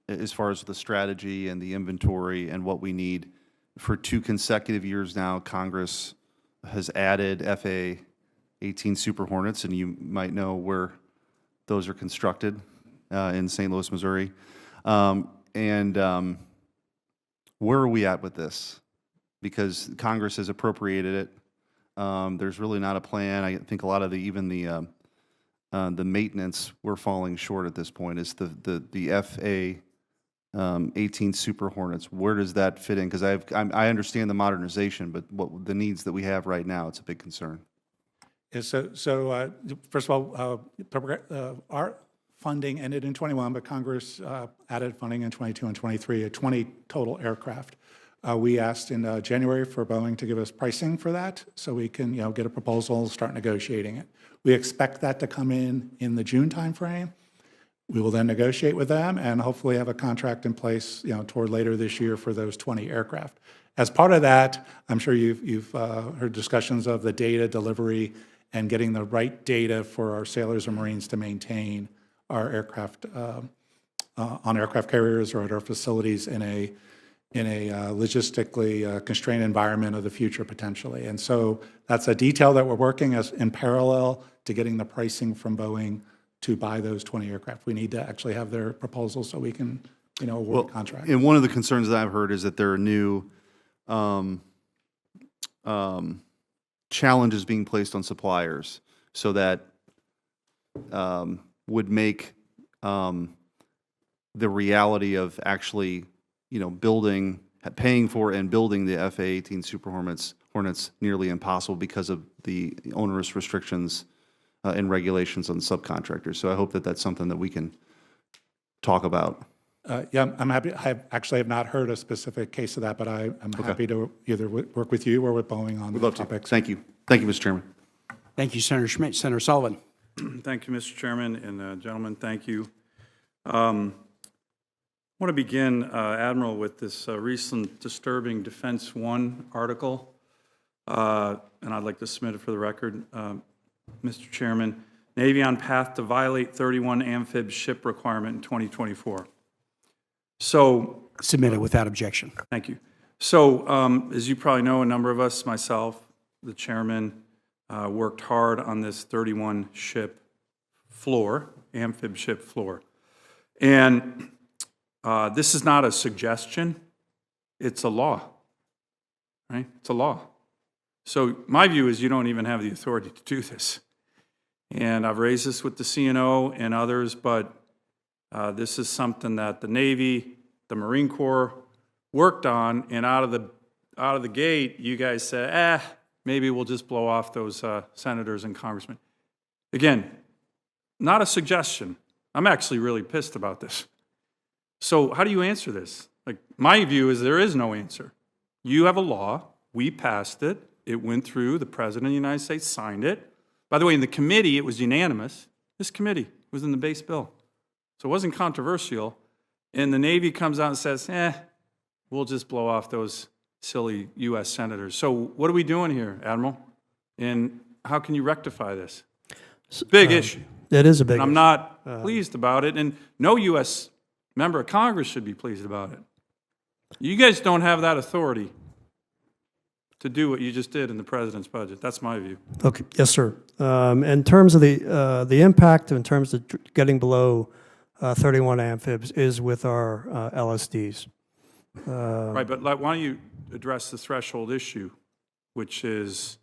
Speaker 12: as far as the strategy and the inventory and what we need. For 2 consecutive years now, Congress has added FA-18 Super Hornets, and you might know where those are constructed in St. Louis, Missouri. Where are we at with this? Because Congress has appropriated it. There's really not a plan. I think a lot of the maintenance we're falling short at this point. Is the FA-18 Super Hornets? Where does that fit in? Because I understand the modernization, but what the needs that we have right now, it's a big concern.
Speaker 3: Yeah, so first of all, our funding ended in 21, but Congress added funding in 22 and 23, 20 total aircraft. We asked in January for Boeing to give us pricing for that so we can get a proposal, start negotiating it. We expect that to come in the June timeframe. We will then negotiate with them and hopefully have a contract in place toward later this year for those 20 aircraft. As part of that, I'm sure you've heard discussions of the data delivery and getting the right data for our sailors and Marines to maintain our aircraft on aircraft carriers or at our facilities in a logistically constrained environment of the future potentially. And so that's a detail that we're working as in parallel to getting the pricing from Boeing to buy those 20 aircraft. We need to actually have their proposal so we can award the contract.
Speaker 12: And one of the concerns that I've heard is that there are new challenges being placed on suppliers so that would make the reality of actually paying for and building the FA-18 Super Hornets nearly impossible because of the onerous restrictions and regulations on subcontractors. So I hope that that's something that we can talk about.
Speaker 3: Yeah, I'm happy. I actually have not heard a specific case of that, but I'm happy to either work with you or with Boeing on the topics.
Speaker 12: Thank you. Thank you, Mr. Chairman.
Speaker 1: Thank you, Senator Schmidt. Senator Sullivan.
Speaker 13: Thank you, Mr. Chairman, and gentlemen, thank you. I want to begin, Admiral, with this recent disturbing Defense One article, and I'd like to submit it for the record. Mr. Chairman, Navy on path to violate 31 amphib ship requirement in 2024. So,
Speaker 1: submit it without objection.
Speaker 13: Thank you. So, as you probably know, a number of us, myself, the chairman, worked hard on this 31 ship floor, amphib ship floor. And this is not a suggestion, it's a law, right? It's a law. So my view is you don't even have the authority to do this. And I've raised this with the CNO and others, but this is something that the Navy, the Marine Corps worked on, and out of the gate, you guys said, maybe we'll just blow off those senators and congressmen. Again, not a suggestion. I'm actually really pissed about this. So how do you answer this? Like, my view is there is no answer. You have a law. We passed it. It went through. The President of the United States signed it. By the way, in the committee, it was unanimous. This committee was in the base bill. So it wasn't controversial. And the Navy comes out and says, we'll just blow off those silly U.S. senators. So what are we doing here, Admiral? And how can you rectify this? It's a big issue.
Speaker 4: It is a big issue.
Speaker 13: I'm not pleased about it, and no U.S. member of Congress should be pleased about it. You guys don't have that authority. to do what you just did in the president's budget. That's my view.
Speaker 4: Okay, yes, sir. In terms of the impact, in terms of getting below 31 amphibs, is with our LSDs.
Speaker 13: Right, but why don't you address the threshold issue, which is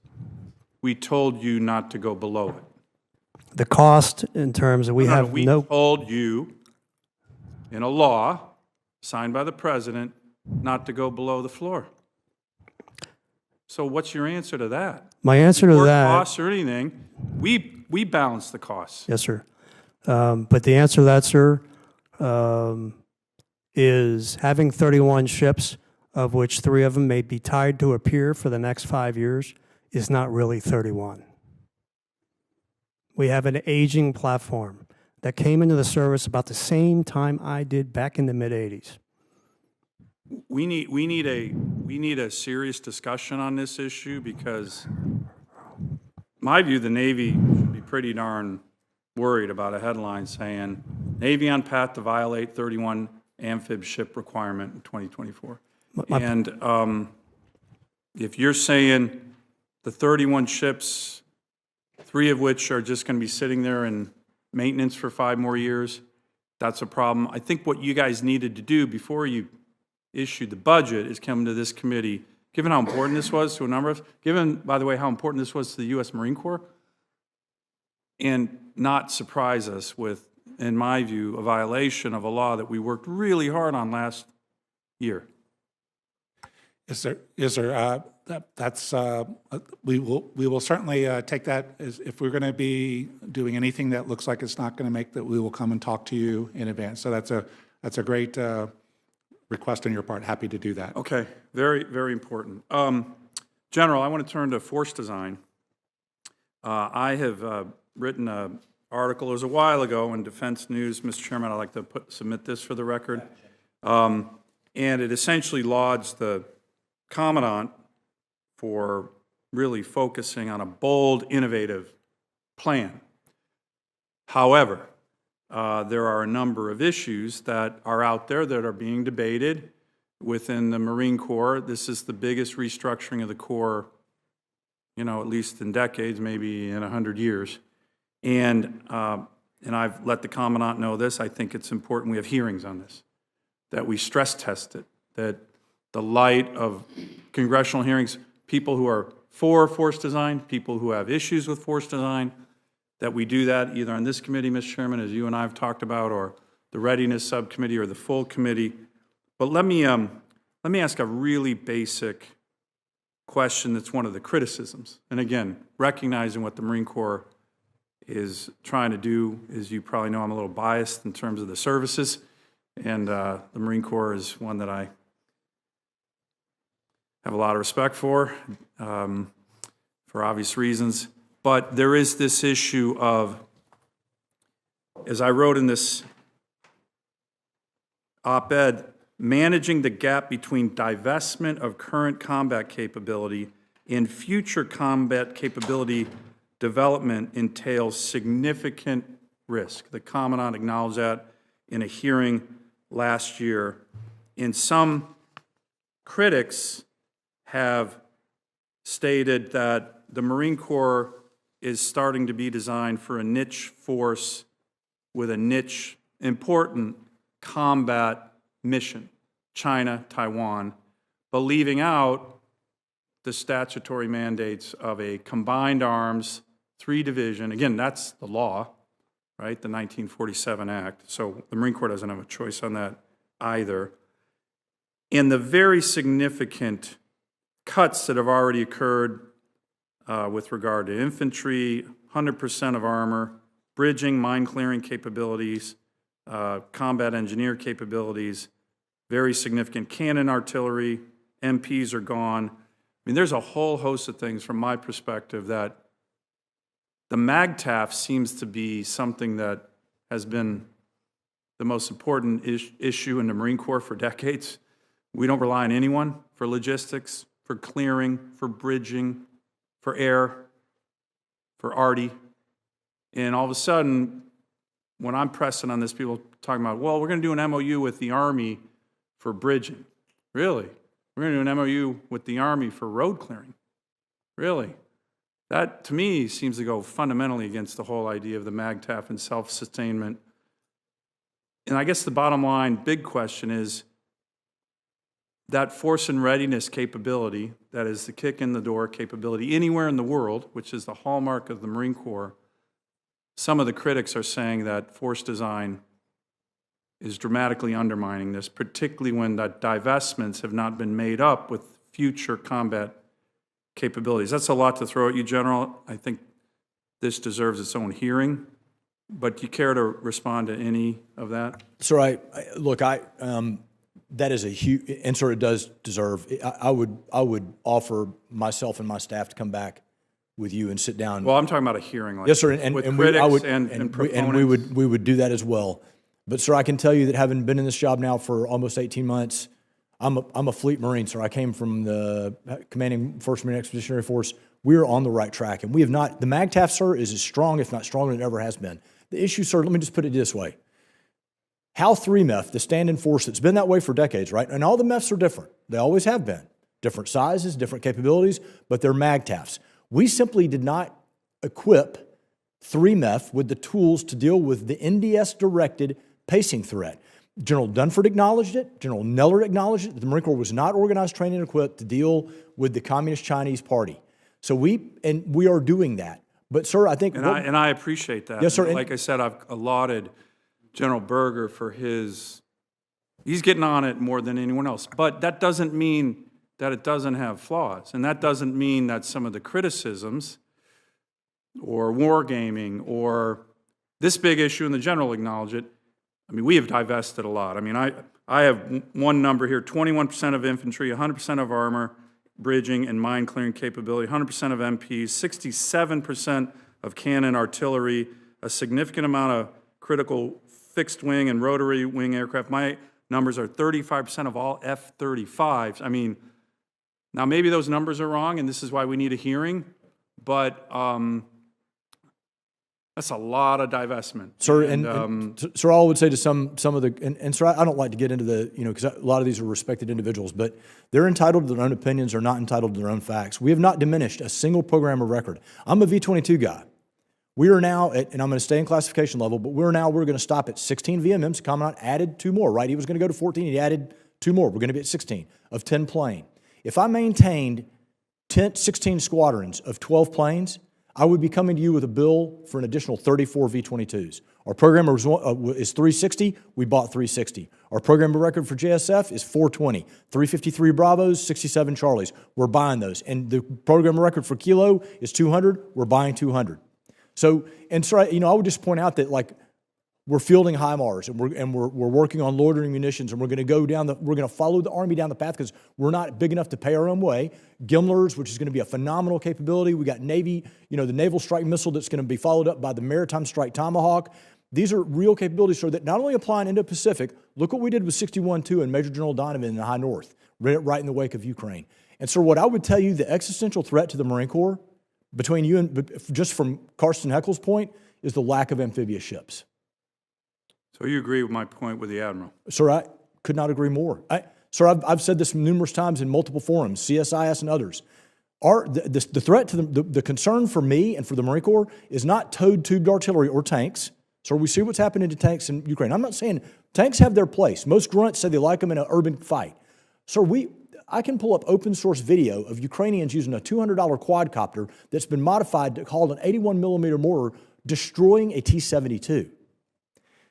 Speaker 13: we told you not to go below it.
Speaker 4: The cost in terms of we
Speaker 13: told you in a law signed by the president not to go below the floor. So what's your answer to that?
Speaker 4: My answer to that,
Speaker 13: costs or anything, we balance the costs.
Speaker 4: yes, sir. But the answer to that, sir, is having 31 ships, of which 3 of them may be tied to a pier for the next 5 years, is not really 31. We have an aging platform that came into the service about the same time I did back in the mid-'80s.
Speaker 13: We need a serious discussion on this issue because, my view, the Navy should be pretty darn worried about a headline saying Navy on path to violate 31 amphib ship requirement in 2024. And if you're saying the 31 ships, 3 of which are just going to be sitting there in maintenance for 5 more years, that's a problem. I think what you guys needed to do before you issued the budget is come to this committee, given how important this was to a number of, given, by the way, how important this was to the U.S. Marine Corps, and not surprise us with, in my view, a violation of a law that we worked really hard on last year.
Speaker 3: Yes, sir. Yes, sir. We will certainly take that as if we're going to be doing anything that looks like it's not going to make that, we will come and talk to you in advance. So that's a great request on your part. Happy to do that.
Speaker 13: Okay, very, very important. General, I want to turn to force design. I have written an article, it was a while ago in Defense News. Mr. Chairman, I'd like to submit this for the record. And it essentially lauds the Commandant for really focusing on a bold, innovative plan. However, there are a number of issues that are out there that are being debated within the Marine Corps. This is the biggest restructuring of the Corps, at least in decades, maybe in 100 years. And I've let the Commandant know this. I think it's important we have hearings on this, that we stress test it, that the light of congressional hearings, people who are for force design, people who have issues with force design, that we do that either on this committee, Mr. Chairman, as you and I have talked about, or the Readiness Subcommittee or the full committee. But let me ask a really basic question that's one of the criticisms. And again, recognizing what the Marine Corps is trying to do, as you probably know, I'm a little biased in terms of the services, and the Marine Corps is one that I have a lot of respect for obvious reasons. But there is this issue of, as I wrote in this op-ed, managing the gap between divestment of current combat capability and future combat capability development entails significant risk. The Commandant acknowledged that in a hearing last year. And some critics have stated that the Marine Corps is starting to be designed for a niche force with a niche, important combat mission, China, Taiwan, but leaving out the statutory mandates of a combined arms 3-division. Again, that's the law, right? The 1947 Act. So the Marine Corps doesn't have a choice on that either. And the very significant cuts that have already occurred with regard to infantry, 100% of armor, bridging, mine clearing capabilities, combat engineer capabilities, very significant cannon artillery, MPs are gone. I mean, there's a whole host of things from my perspective that the MAGTF seems to be something that has been the most important issue in the Marine Corps for decades. We don't rely on anyone for logistics, for clearing, for bridging, for air, for ARTI. And all of a sudden, when I'm pressing on this, people talking about, well, we're going to do an MOU with the Army for bridging. Really? we're going to do an MOU with the Army for road clearing. Really? That, to me, seems to go fundamentally against the whole idea of the MAGTF and self-sustainment. And I guess the bottom line, big question is that force and readiness capability, that is the kick in the door capability anywhere in the world, which is the hallmark of the Marine Corps. Some of the critics are saying that force design is dramatically undermining this, particularly when the divestments have not been made up with future combat capabilities. That's a lot to throw at you, General. I think this deserves its own hearing, but do you care to respond to any of that?
Speaker 5: Sir, that is a huge, and sir, it does deserve, I would offer myself and my staff to come back with you and sit down.
Speaker 13: Well, I'm talking about a hearing. Like
Speaker 5: yes, sir, and
Speaker 13: with
Speaker 5: and
Speaker 13: critics
Speaker 5: I would,
Speaker 13: and proponents.
Speaker 5: and we would do that as well. But sir, I can tell you that having been in this job now for almost 18 months, I'm a fleet Marine, sir. I came from the commanding 1st Marine Expeditionary Force. We're on the right track, and we have not, the MAGTF, sir, is as strong, if not stronger than it ever has been. The issue, sir, let me just put it this way. HAL 3 MEF, the stand-in force, that's been that way for decades, right? And all the MEFs are different. They always have been. Different sizes, different capabilities, but they're MAGTFs. We simply did not equip 3 MEF with the tools to deal with the NDS-directed pacing threat. General Dunford acknowledged it. General Neller acknowledged it. The Marine Corps was not organized, trained, and equipped to deal with the Communist Chinese Party. So we are doing that. But, sir, I think...
Speaker 13: And I appreciate that.
Speaker 5: Yes, sir.
Speaker 13: Like I said, I've lauded General Berger for he's getting on it more than anyone else. But that doesn't mean that it doesn't have flaws. And that doesn't mean that some of the criticisms or wargaming or this big issue, and the General acknowledged it, I mean, we have divested a lot. I mean, I have one number here, 21% of infantry, 100% of armor, bridging, and mine clearing capability, 100% of MPs, 67% of cannon artillery, a significant amount of critical fixed wing and rotary wing aircraft. My numbers are 35% of all F-35s. I mean, now maybe those numbers are wrong, and this is why we need a hearing, but that's a lot of divestment.
Speaker 5: Sir, and sir, I would say to some of the, and sir, I don't like to get into the, because a lot of these are respected individuals, but they're entitled to their own opinions, they're not entitled to their own facts. We have not diminished a single program of record. I'm a V-22 guy. We are now at, and I'm going to stay in classification level, but we're going to stop at 16 VMMs. Commandant added 2 more, right? He was going to go to 14, he added 2 more. We're going to be at 16 of 10 plane. If I maintained 16 squadrons of 12 planes, I would be coming to you with a bill for an additional 34 V-22s. Our program is 360, we bought 360. Our program of record for JSF is 420, 353 Bravos, 67 Charlies. We're buying those. And the program of record for Kilo is 200, we're buying 200. So, and so, I would just point out that, like, we're fielding HIMARS, and we're working on loitering munitions, and we're going to follow the Army down the path because we're not big enough to pay our own way. Gimlers, which is going to be a phenomenal capability. We got Navy, the Naval Strike Missile that's going to be followed up by the Maritime Strike Tomahawk. These are real capabilities, so that not only apply in Indo-Pacific, look what we did with 61-2 and Major General Donovan in the High North, right in the wake of Ukraine. And so what I would tell you, the existential threat to the Marine Corps, between you and, just from Karsten Heckel's point, is the lack of amphibious ships.
Speaker 13: So you agree with my point with the Admiral?
Speaker 5: Sir, I could not agree more. Sir, I've said this numerous times in multiple forums, CSIS and others. The threat to the concern for me and for the Marine Corps is not towed-tubed artillery or tanks. So we see what's happening to tanks in Ukraine. I'm not saying tanks have their place. Most grunts say they like them in an urban fight. Sir, I can pull up open source video of Ukrainians using a $200 quadcopter that's been modified to haul an 81 millimeter mortar, destroying a T-72.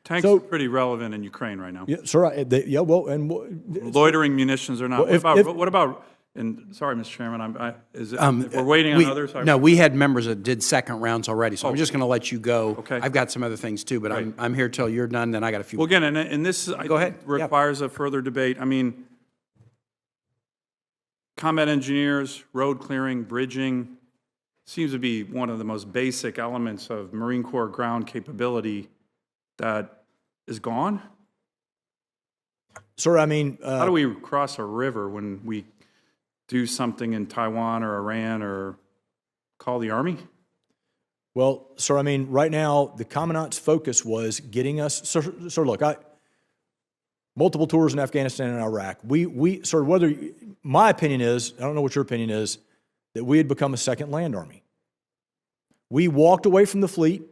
Speaker 13: Tanks are pretty relevant in Ukraine right now.
Speaker 5: Yeah, sir.
Speaker 13: Loitering munitions are not. What about? And sorry, Mr. Chairman, if we're waiting on others.
Speaker 1: No, we had members that did second rounds already, so I'm just going to let you go.
Speaker 13: Okay.
Speaker 1: I've got some other things too, but I'm here till you're done. Then I got a few.
Speaker 13: Well, again, and this
Speaker 1: go ahead.
Speaker 13: Requires a further debate. I mean, combat engineers, road clearing, bridging seems to be one of the most basic elements of Marine Corps ground capability that is gone?
Speaker 5: Sir, I mean...
Speaker 13: how do we cross a river when we do something in Taiwan or Iran or call the Army?
Speaker 5: Well, sir, I mean, right now, the Commandant's focus was getting us... Sir, look, multiple tours in Afghanistan and Iraq. Sir, my opinion is, I don't know what your opinion is, that we had become a second land army. We walked away from the fleet.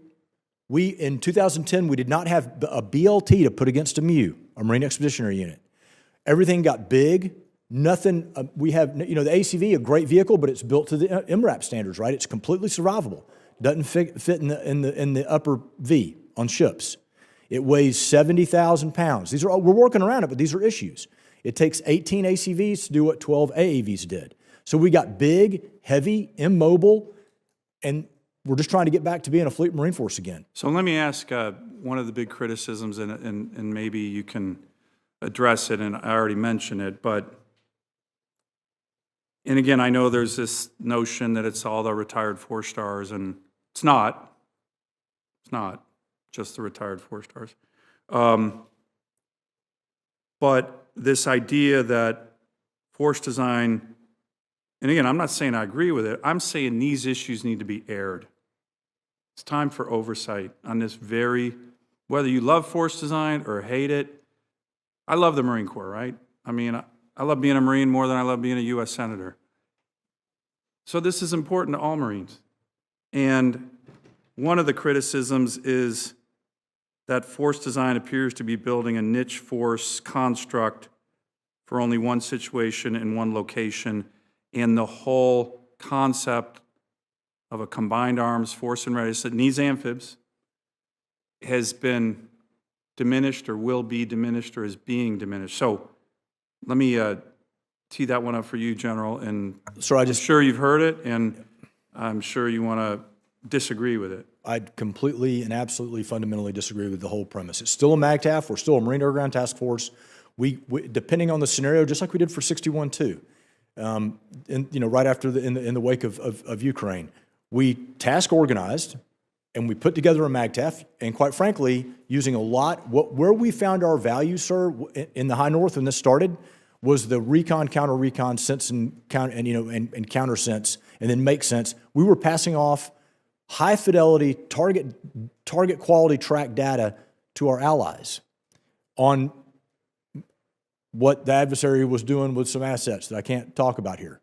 Speaker 5: In 2010, we did not have a BLT to put against a MU, a Marine Expeditionary Unit. Everything got big. Nothing, we have, the ACV, a great vehicle, but it's built to the MRAP standards, right? It's completely survivable. Doesn't fit in the upper V on ships. It weighs 70,000 pounds. We're working around it, but these are issues. It takes 18 ACVs to do what 12 AAVs did. So we got big, heavy, immobile, and we're just trying to get back to being a fleet Marine Force again.
Speaker 13: So let me ask one of the big criticisms, and maybe you can address it, and I already mentioned it, but, and again, I know there's this notion that it's all the retired 4-stars, and it's not. It's not just the retired 4-stars. But this idea that force design, and again, I'm not saying I agree with it, I'm saying these issues need to be aired. It's time for oversight on this whether you love force design or hate it. I love the Marine Corps, right? I mean, I love being a Marine more than I love being a U.S. Senator. So this is important to all Marines. And one of the criticisms is that force design appears to be building a niche force construct for only one situation in one location, and the whole concept of a combined arms force and readiness that needs amphibs has been diminished or will be diminished or is being diminished. So let me tee that one up for you, General. And so I'm sure you've heard it, and I'm sure you want to disagree with it.
Speaker 5: I completely and absolutely fundamentally disagree with the whole premise. It's still a MAGTF. We're still a Marine Air Ground Task Force. We depending on the scenario, just like we did for 61-2, right after in the wake of Ukraine, we task organized and we put together a MAGTF. And quite frankly, using a lot, where we found our value, sir, in the high north when this started, was the recon, counter recon, sense and counter sense, and then make sense. We were passing off high fidelity target quality track data to our allies on what the adversary was doing with some assets that I can't talk about here.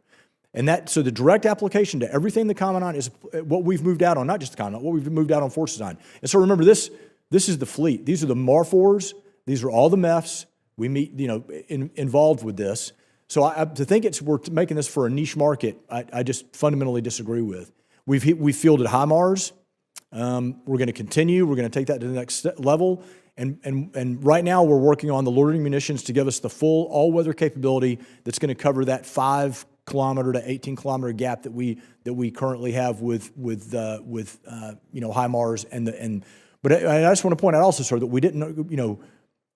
Speaker 5: And so the direct application to everything the Commandant is what we've moved out on, not just the Commandant, what we've moved out on force design. And so remember, this is the fleet. These are the MAR4s. These are all the MEFs. We meet, involved with this. So to think we're making this for a niche market, I just fundamentally disagree with. We've fielded HIMARS. We're going to continue. We're going to take that to the next level. And right now we're working on the loitering munitions to give us the full all-weather capability that's going to cover that 5-kilometer to 18-kilometer gap that we currently have with HIMARS but I just want to point out also, sir, that we didn't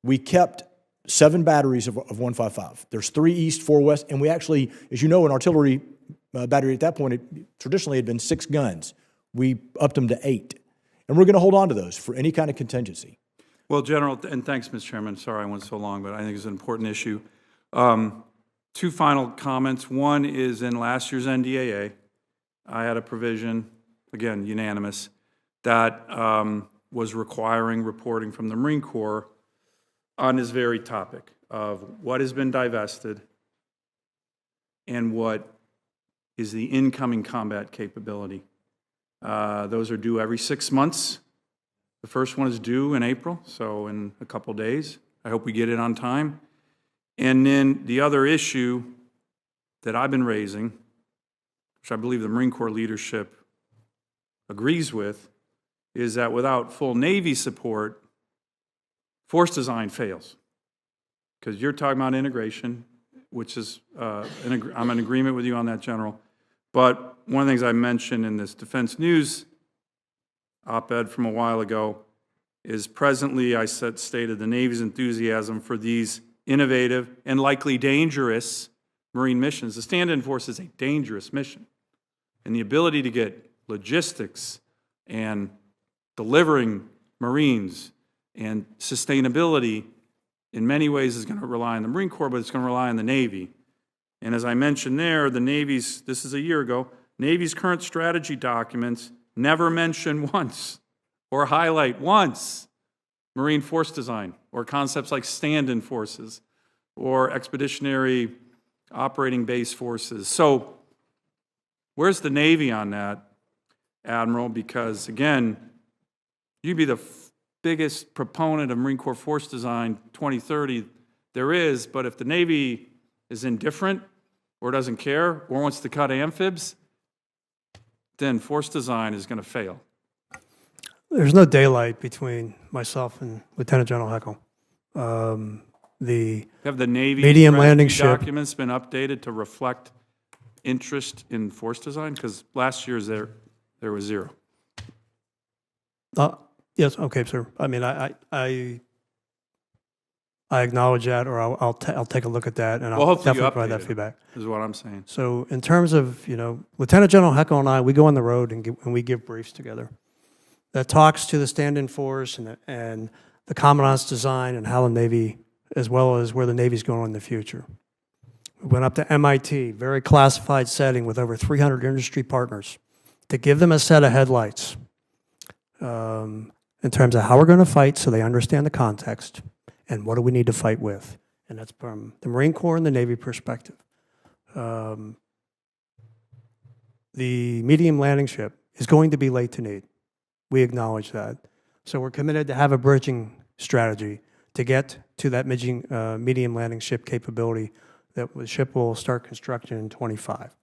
Speaker 5: we kept 7 batteries of 155. There's 3 east, 4 west, and we actually, as you know, an artillery battery at that point, it traditionally had been 6 guns. We upped them to 8. And we're going to hold on to those for any kind of contingency.
Speaker 13: Well, General, and thanks, Mr. Chairman. Sorry I went so long, but I think it's an important issue. 2 final comments. One is in last year's NDAA, I had a provision, again, unanimous, that was requiring reporting from the Marine Corps on this very topic of what has been divested and what is the incoming combat capability. Those are due every 6 months. The first one is due in April, so in a couple days. I hope we get it on time. And then the other issue that I've been raising, which I believe the Marine Corps leadership agrees with, is that without full Navy support, force design fails. Because you're talking about integration, which is, I'm in agreement with you on that, General. But one of the things I mentioned in this Defense News op-ed from a while ago is presently I stated the Navy's enthusiasm for these innovative and likely dangerous Marine missions. The stand-in force is a dangerous mission. And the ability to get logistics and delivering Marines and sustainability in many ways is going to rely on the Marine Corps, but it's going to rely on the Navy. And as I mentioned there, the Navy's, this is a year ago, Navy's current strategy documents never mention once or highlight once Marine force design or concepts like stand-in forces or expeditionary operating base forces. So where's the Navy on that, Admiral? Because again, you'd be the biggest proponent of Marine Corps Force Design 2030 there is, but if the Navy is indifferent or doesn't care or wants to cut amphibs, then Force Design is going to fail.
Speaker 4: There's no daylight between myself and Lieutenant General Heckel.
Speaker 13: Have the Navy
Speaker 4: medium landing
Speaker 13: strategy
Speaker 4: ship
Speaker 13: documents been updated to reflect interest in force design? Because last year's there was zero.
Speaker 4: Yes, okay, sir. I mean, I acknowledge that, or I'll take a look at that, and
Speaker 13: Well,
Speaker 4: I'll
Speaker 13: hopefully you
Speaker 4: definitely provide that
Speaker 13: update it,
Speaker 4: feedback.
Speaker 13: is what I'm saying.
Speaker 4: So in terms of, Lieutenant General Heckel and I, we go on the road and we give briefs together that talks to the stand-in force and the Commandant's design and how the Navy, as well as where the Navy's going in the future. We went up to MIT, very classified setting with over 300 industry partners, to give them a set of headlights in terms of how we're going to fight so they understand the context and what do we need to fight with. And that's from the Marine Corps and the Navy perspective. The medium landing ship is going to be late to need. We acknowledge that. So we're committed to have a bridging strategy to get to that medium landing ship capability that the ship will start construction in 25.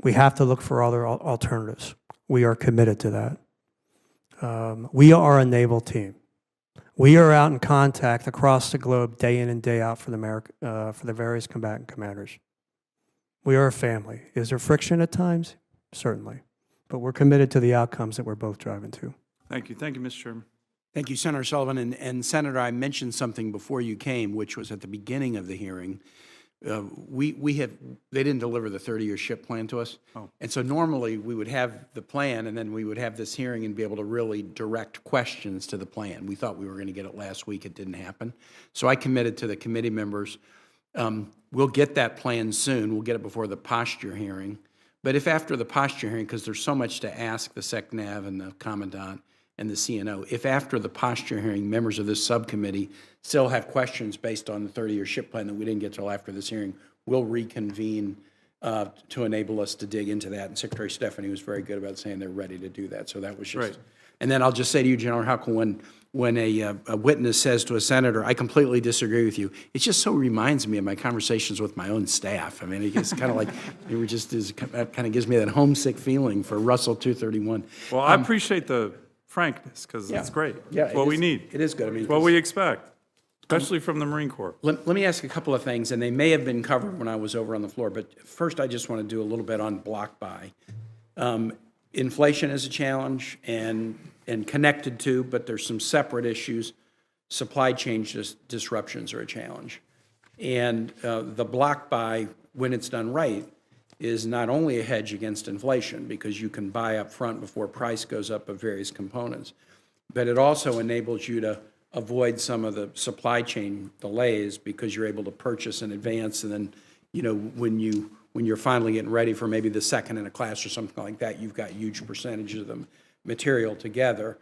Speaker 4: We have to look for other alternatives. We are committed to that. We are a naval team. We are out in contact across the globe day in and day out for the various combatant commanders. We are a family. Is there friction at times? Certainly. But we're committed to the outcomes that we're both driving to.
Speaker 13: Thank you. Thank you, Mr. Chairman.
Speaker 1: Thank you, Senator Sullivan. And Senator, I mentioned something before you came, which was at the beginning of the hearing. They didn't deliver the 30-year ship plan to us.
Speaker 13: Oh.
Speaker 1: And so normally we would have the plan and then we would have this hearing and be able to really direct questions to the plan. We thought we were going to get it last week. It didn't happen. So I committed to the committee members. We'll get that plan soon. We'll get it before the posture hearing. But if after the posture hearing, because there's so much to ask the SecNav and the Commandant and the CNO, if after the posture hearing, members of this subcommittee still have questions based on the 30-year ship plan that we didn't get till after this hearing, we'll reconvene to enable us to dig into that. And Secretary Stephanie was very good about saying they're ready to do that. So that was just.
Speaker 13: Right.
Speaker 1: And then I'll just say to you, General Heckel, when a witness says to a senator, I completely disagree with you, it just so reminds me of my conversations with my own staff. I mean, it's kind of like, it kind of gives me that homesick feeling for Russell 231.
Speaker 13: Well, I appreciate the frankness because it's great.
Speaker 1: Yeah,
Speaker 13: It's what we need.
Speaker 1: It is good. I mean,
Speaker 13: It's what we expect, especially from the Marine Corps.
Speaker 1: Let me ask a couple of things, and they may have been covered when I was over on the floor, but first I just want to do a little bit on block buy. Inflation is a challenge and connected to, but there's some separate issues. Supply chain disruptions are a challenge. And the block buy, when it's done right, is not only a hedge against inflation because you can buy up front before price goes up of various components, but it also enables you to avoid some of the supply chain delays because you're able to purchase in advance, and then, when you're finally getting ready for maybe the second in a class or something like that, you've got huge percentages of the material together.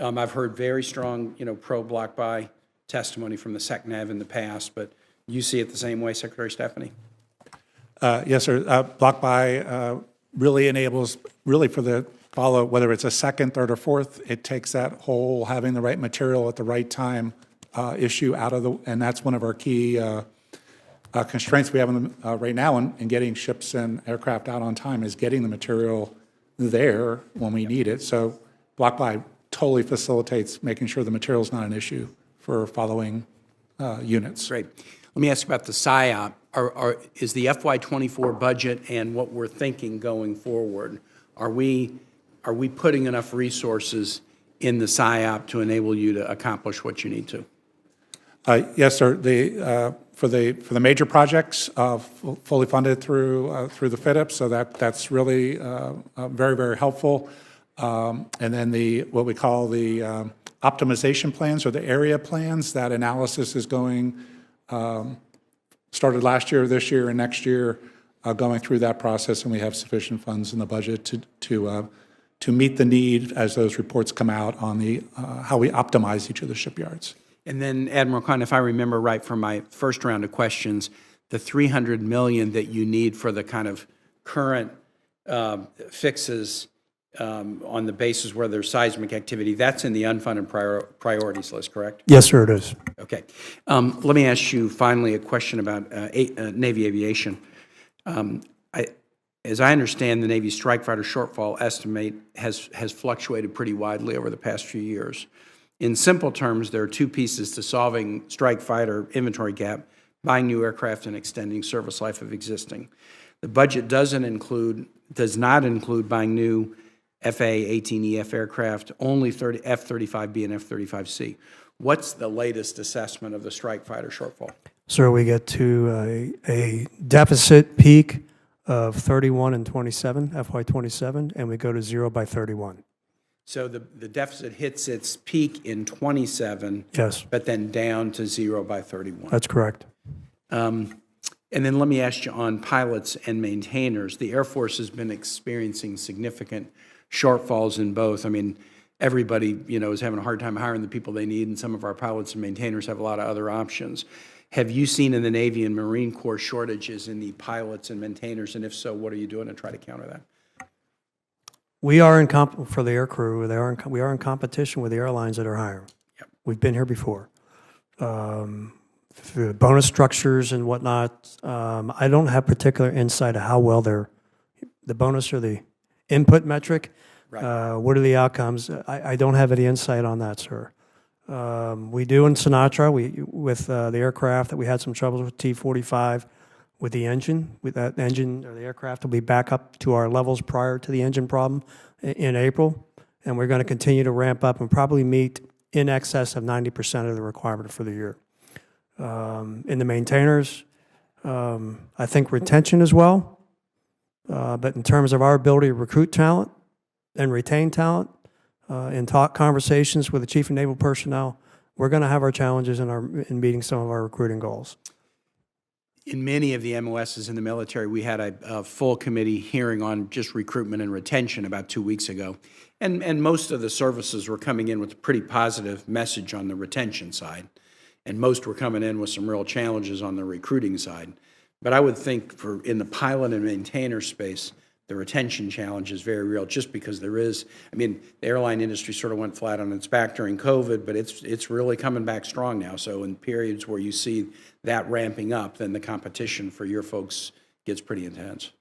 Speaker 1: I've heard very strong, pro-block buy testimony from the SecNav in the past, but you see it the same way, Secretary Stephanie?
Speaker 3: Yes, sir. Block buy really enables, for the follow, whether it's a second, third, or fourth, it takes that whole having the right material at the right time issue out of the, and that's one of our key constraints we have right now in getting ships and aircraft out on time is getting the material there when we need it. So block buy totally facilitates making sure the material is not an issue for following units.
Speaker 1: Great. Let me ask about the PSYOP. Is the FY24 budget and what we're thinking going forward, are we putting enough resources in the PSYOP to enable you to accomplish what you need to?
Speaker 3: Yes, sir. For the major projects, fully funded through the FIDIP, so that's really very, very helpful. And then what we call the optimization plans or the area plans, that analysis is going, started last year, this year, and next year, going through that process, and we have sufficient funds in the budget to meet the need as those reports come out on how we optimize each of the shipyards.
Speaker 1: And then, Admiral Kaine, if I remember right from my first round of questions, the $300 million that you need for the kind of current fixes on the basis where there's seismic activity, that's in the unfunded priorities list, correct?
Speaker 4: Yes, sir, it is.
Speaker 1: Okay. Let me ask you finally a question about Navy aviation. As I understand, the Navy strike fighter shortfall estimate has fluctuated pretty widely over the past few years. In simple terms, there are two pieces to solving strike fighter inventory gap: buying new aircraft and extending service life of existing. The budget does not include buying new FA-18EF aircraft, only F-35B and F-35C. What's the latest assessment of the strike fighter shortfall?
Speaker 4: Sir, we get to a deficit peak of 31 and 27, FY27, and we go to 0 by 31.
Speaker 1: So the deficit hits its peak in 27,
Speaker 4: Yes,
Speaker 1: but then down to 0 by 31.
Speaker 4: that's correct.
Speaker 1: And then let me ask you on pilots and maintainers. The Air Force has been experiencing significant shortfalls in both. I mean, everybody, is having a hard time hiring the people they need, and some of our pilots and maintainers have a lot of other options. Have you seen in the Navy and Marine Corps shortages in the pilots and maintainers, and if so, what are you doing to try to counter that?
Speaker 4: We are in for the air crew. We are in competition with the airlines that are hiring.
Speaker 1: Yep.
Speaker 4: We've been here before. The bonus structures and whatnot, I don't have particular insight of how well the bonus or the input metric.
Speaker 1: Right.
Speaker 4: What are the outcomes? I don't have any insight on that, sir. We do in Sinatra, with the aircraft that we had some troubles with T-45 with the engine. With that engine, or the aircraft will be back up to our levels prior to the engine problem in April. And we're going to continue to ramp up and probably meet in excess of 90% of the requirement for the year. In the maintainers, I think retention as well. But in terms of our ability to recruit talent and retain talent, in conversations with the Chief of Naval Personnel, we're going to have our challenges in meeting some of our recruiting goals.
Speaker 1: In many of the MOSs in the military, we had a full committee hearing on just recruitment and retention about 2 weeks ago. And most of the services were coming in with a pretty positive message on the retention side. And most were coming in with some real challenges on the recruiting side. But I would think in the pilot and maintainer space, the retention challenge is very real, just because the airline industry sort of went flat on its back during COVID, but it's really coming back strong now. So in periods where you see that ramping up, then the competition for your folks gets pretty intense.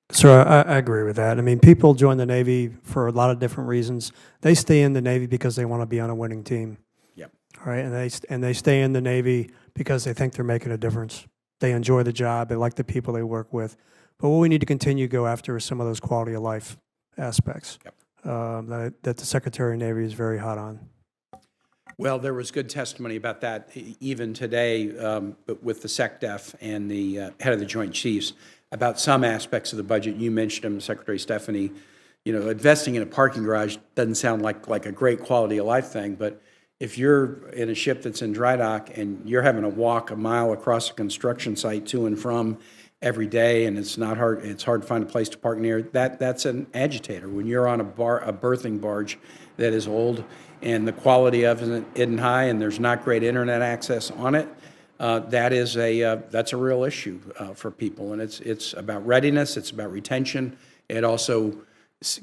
Speaker 4: Sir, I agree with that. I mean, people join the Navy for a lot of different reasons. They stay in the Navy because they want to be on a winning team.
Speaker 1: Yep.
Speaker 4: All right, and they stay in the Navy because they think they're making a difference. They enjoy the job. They like the people they work with. But what we need to continue to go after is some of those quality of life aspects.
Speaker 1: Yep.
Speaker 4: That the Secretary of Navy is very hot on.
Speaker 1: Well, there was good testimony about that even today with the SecDef and the head of the Joint Chiefs about some aspects of the budget. You mentioned them, Secretary Stephanie. Investing in a parking garage doesn't sound like a great quality of life thing, but if you're in a ship that's in dry dock and you're having to walk a mile across a construction site to and from every day, and it's hard to find a place to park near, that's an agitator. When you're on a berthing barge that is old and the quality of it isn't high and there's not great internet access on it, that's a real issue for people. And it's about readiness, it's about retention. It also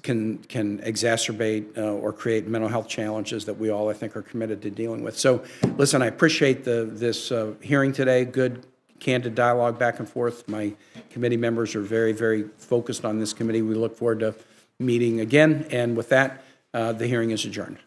Speaker 1: can exacerbate or create mental health challenges that we all, I think, are committed to dealing with. So, listen, I appreciate this hearing today. Good, candid dialogue back and forth. My committee members are very, very focused on this committee. We look forward to meeting again. And with that, the hearing is adjourned.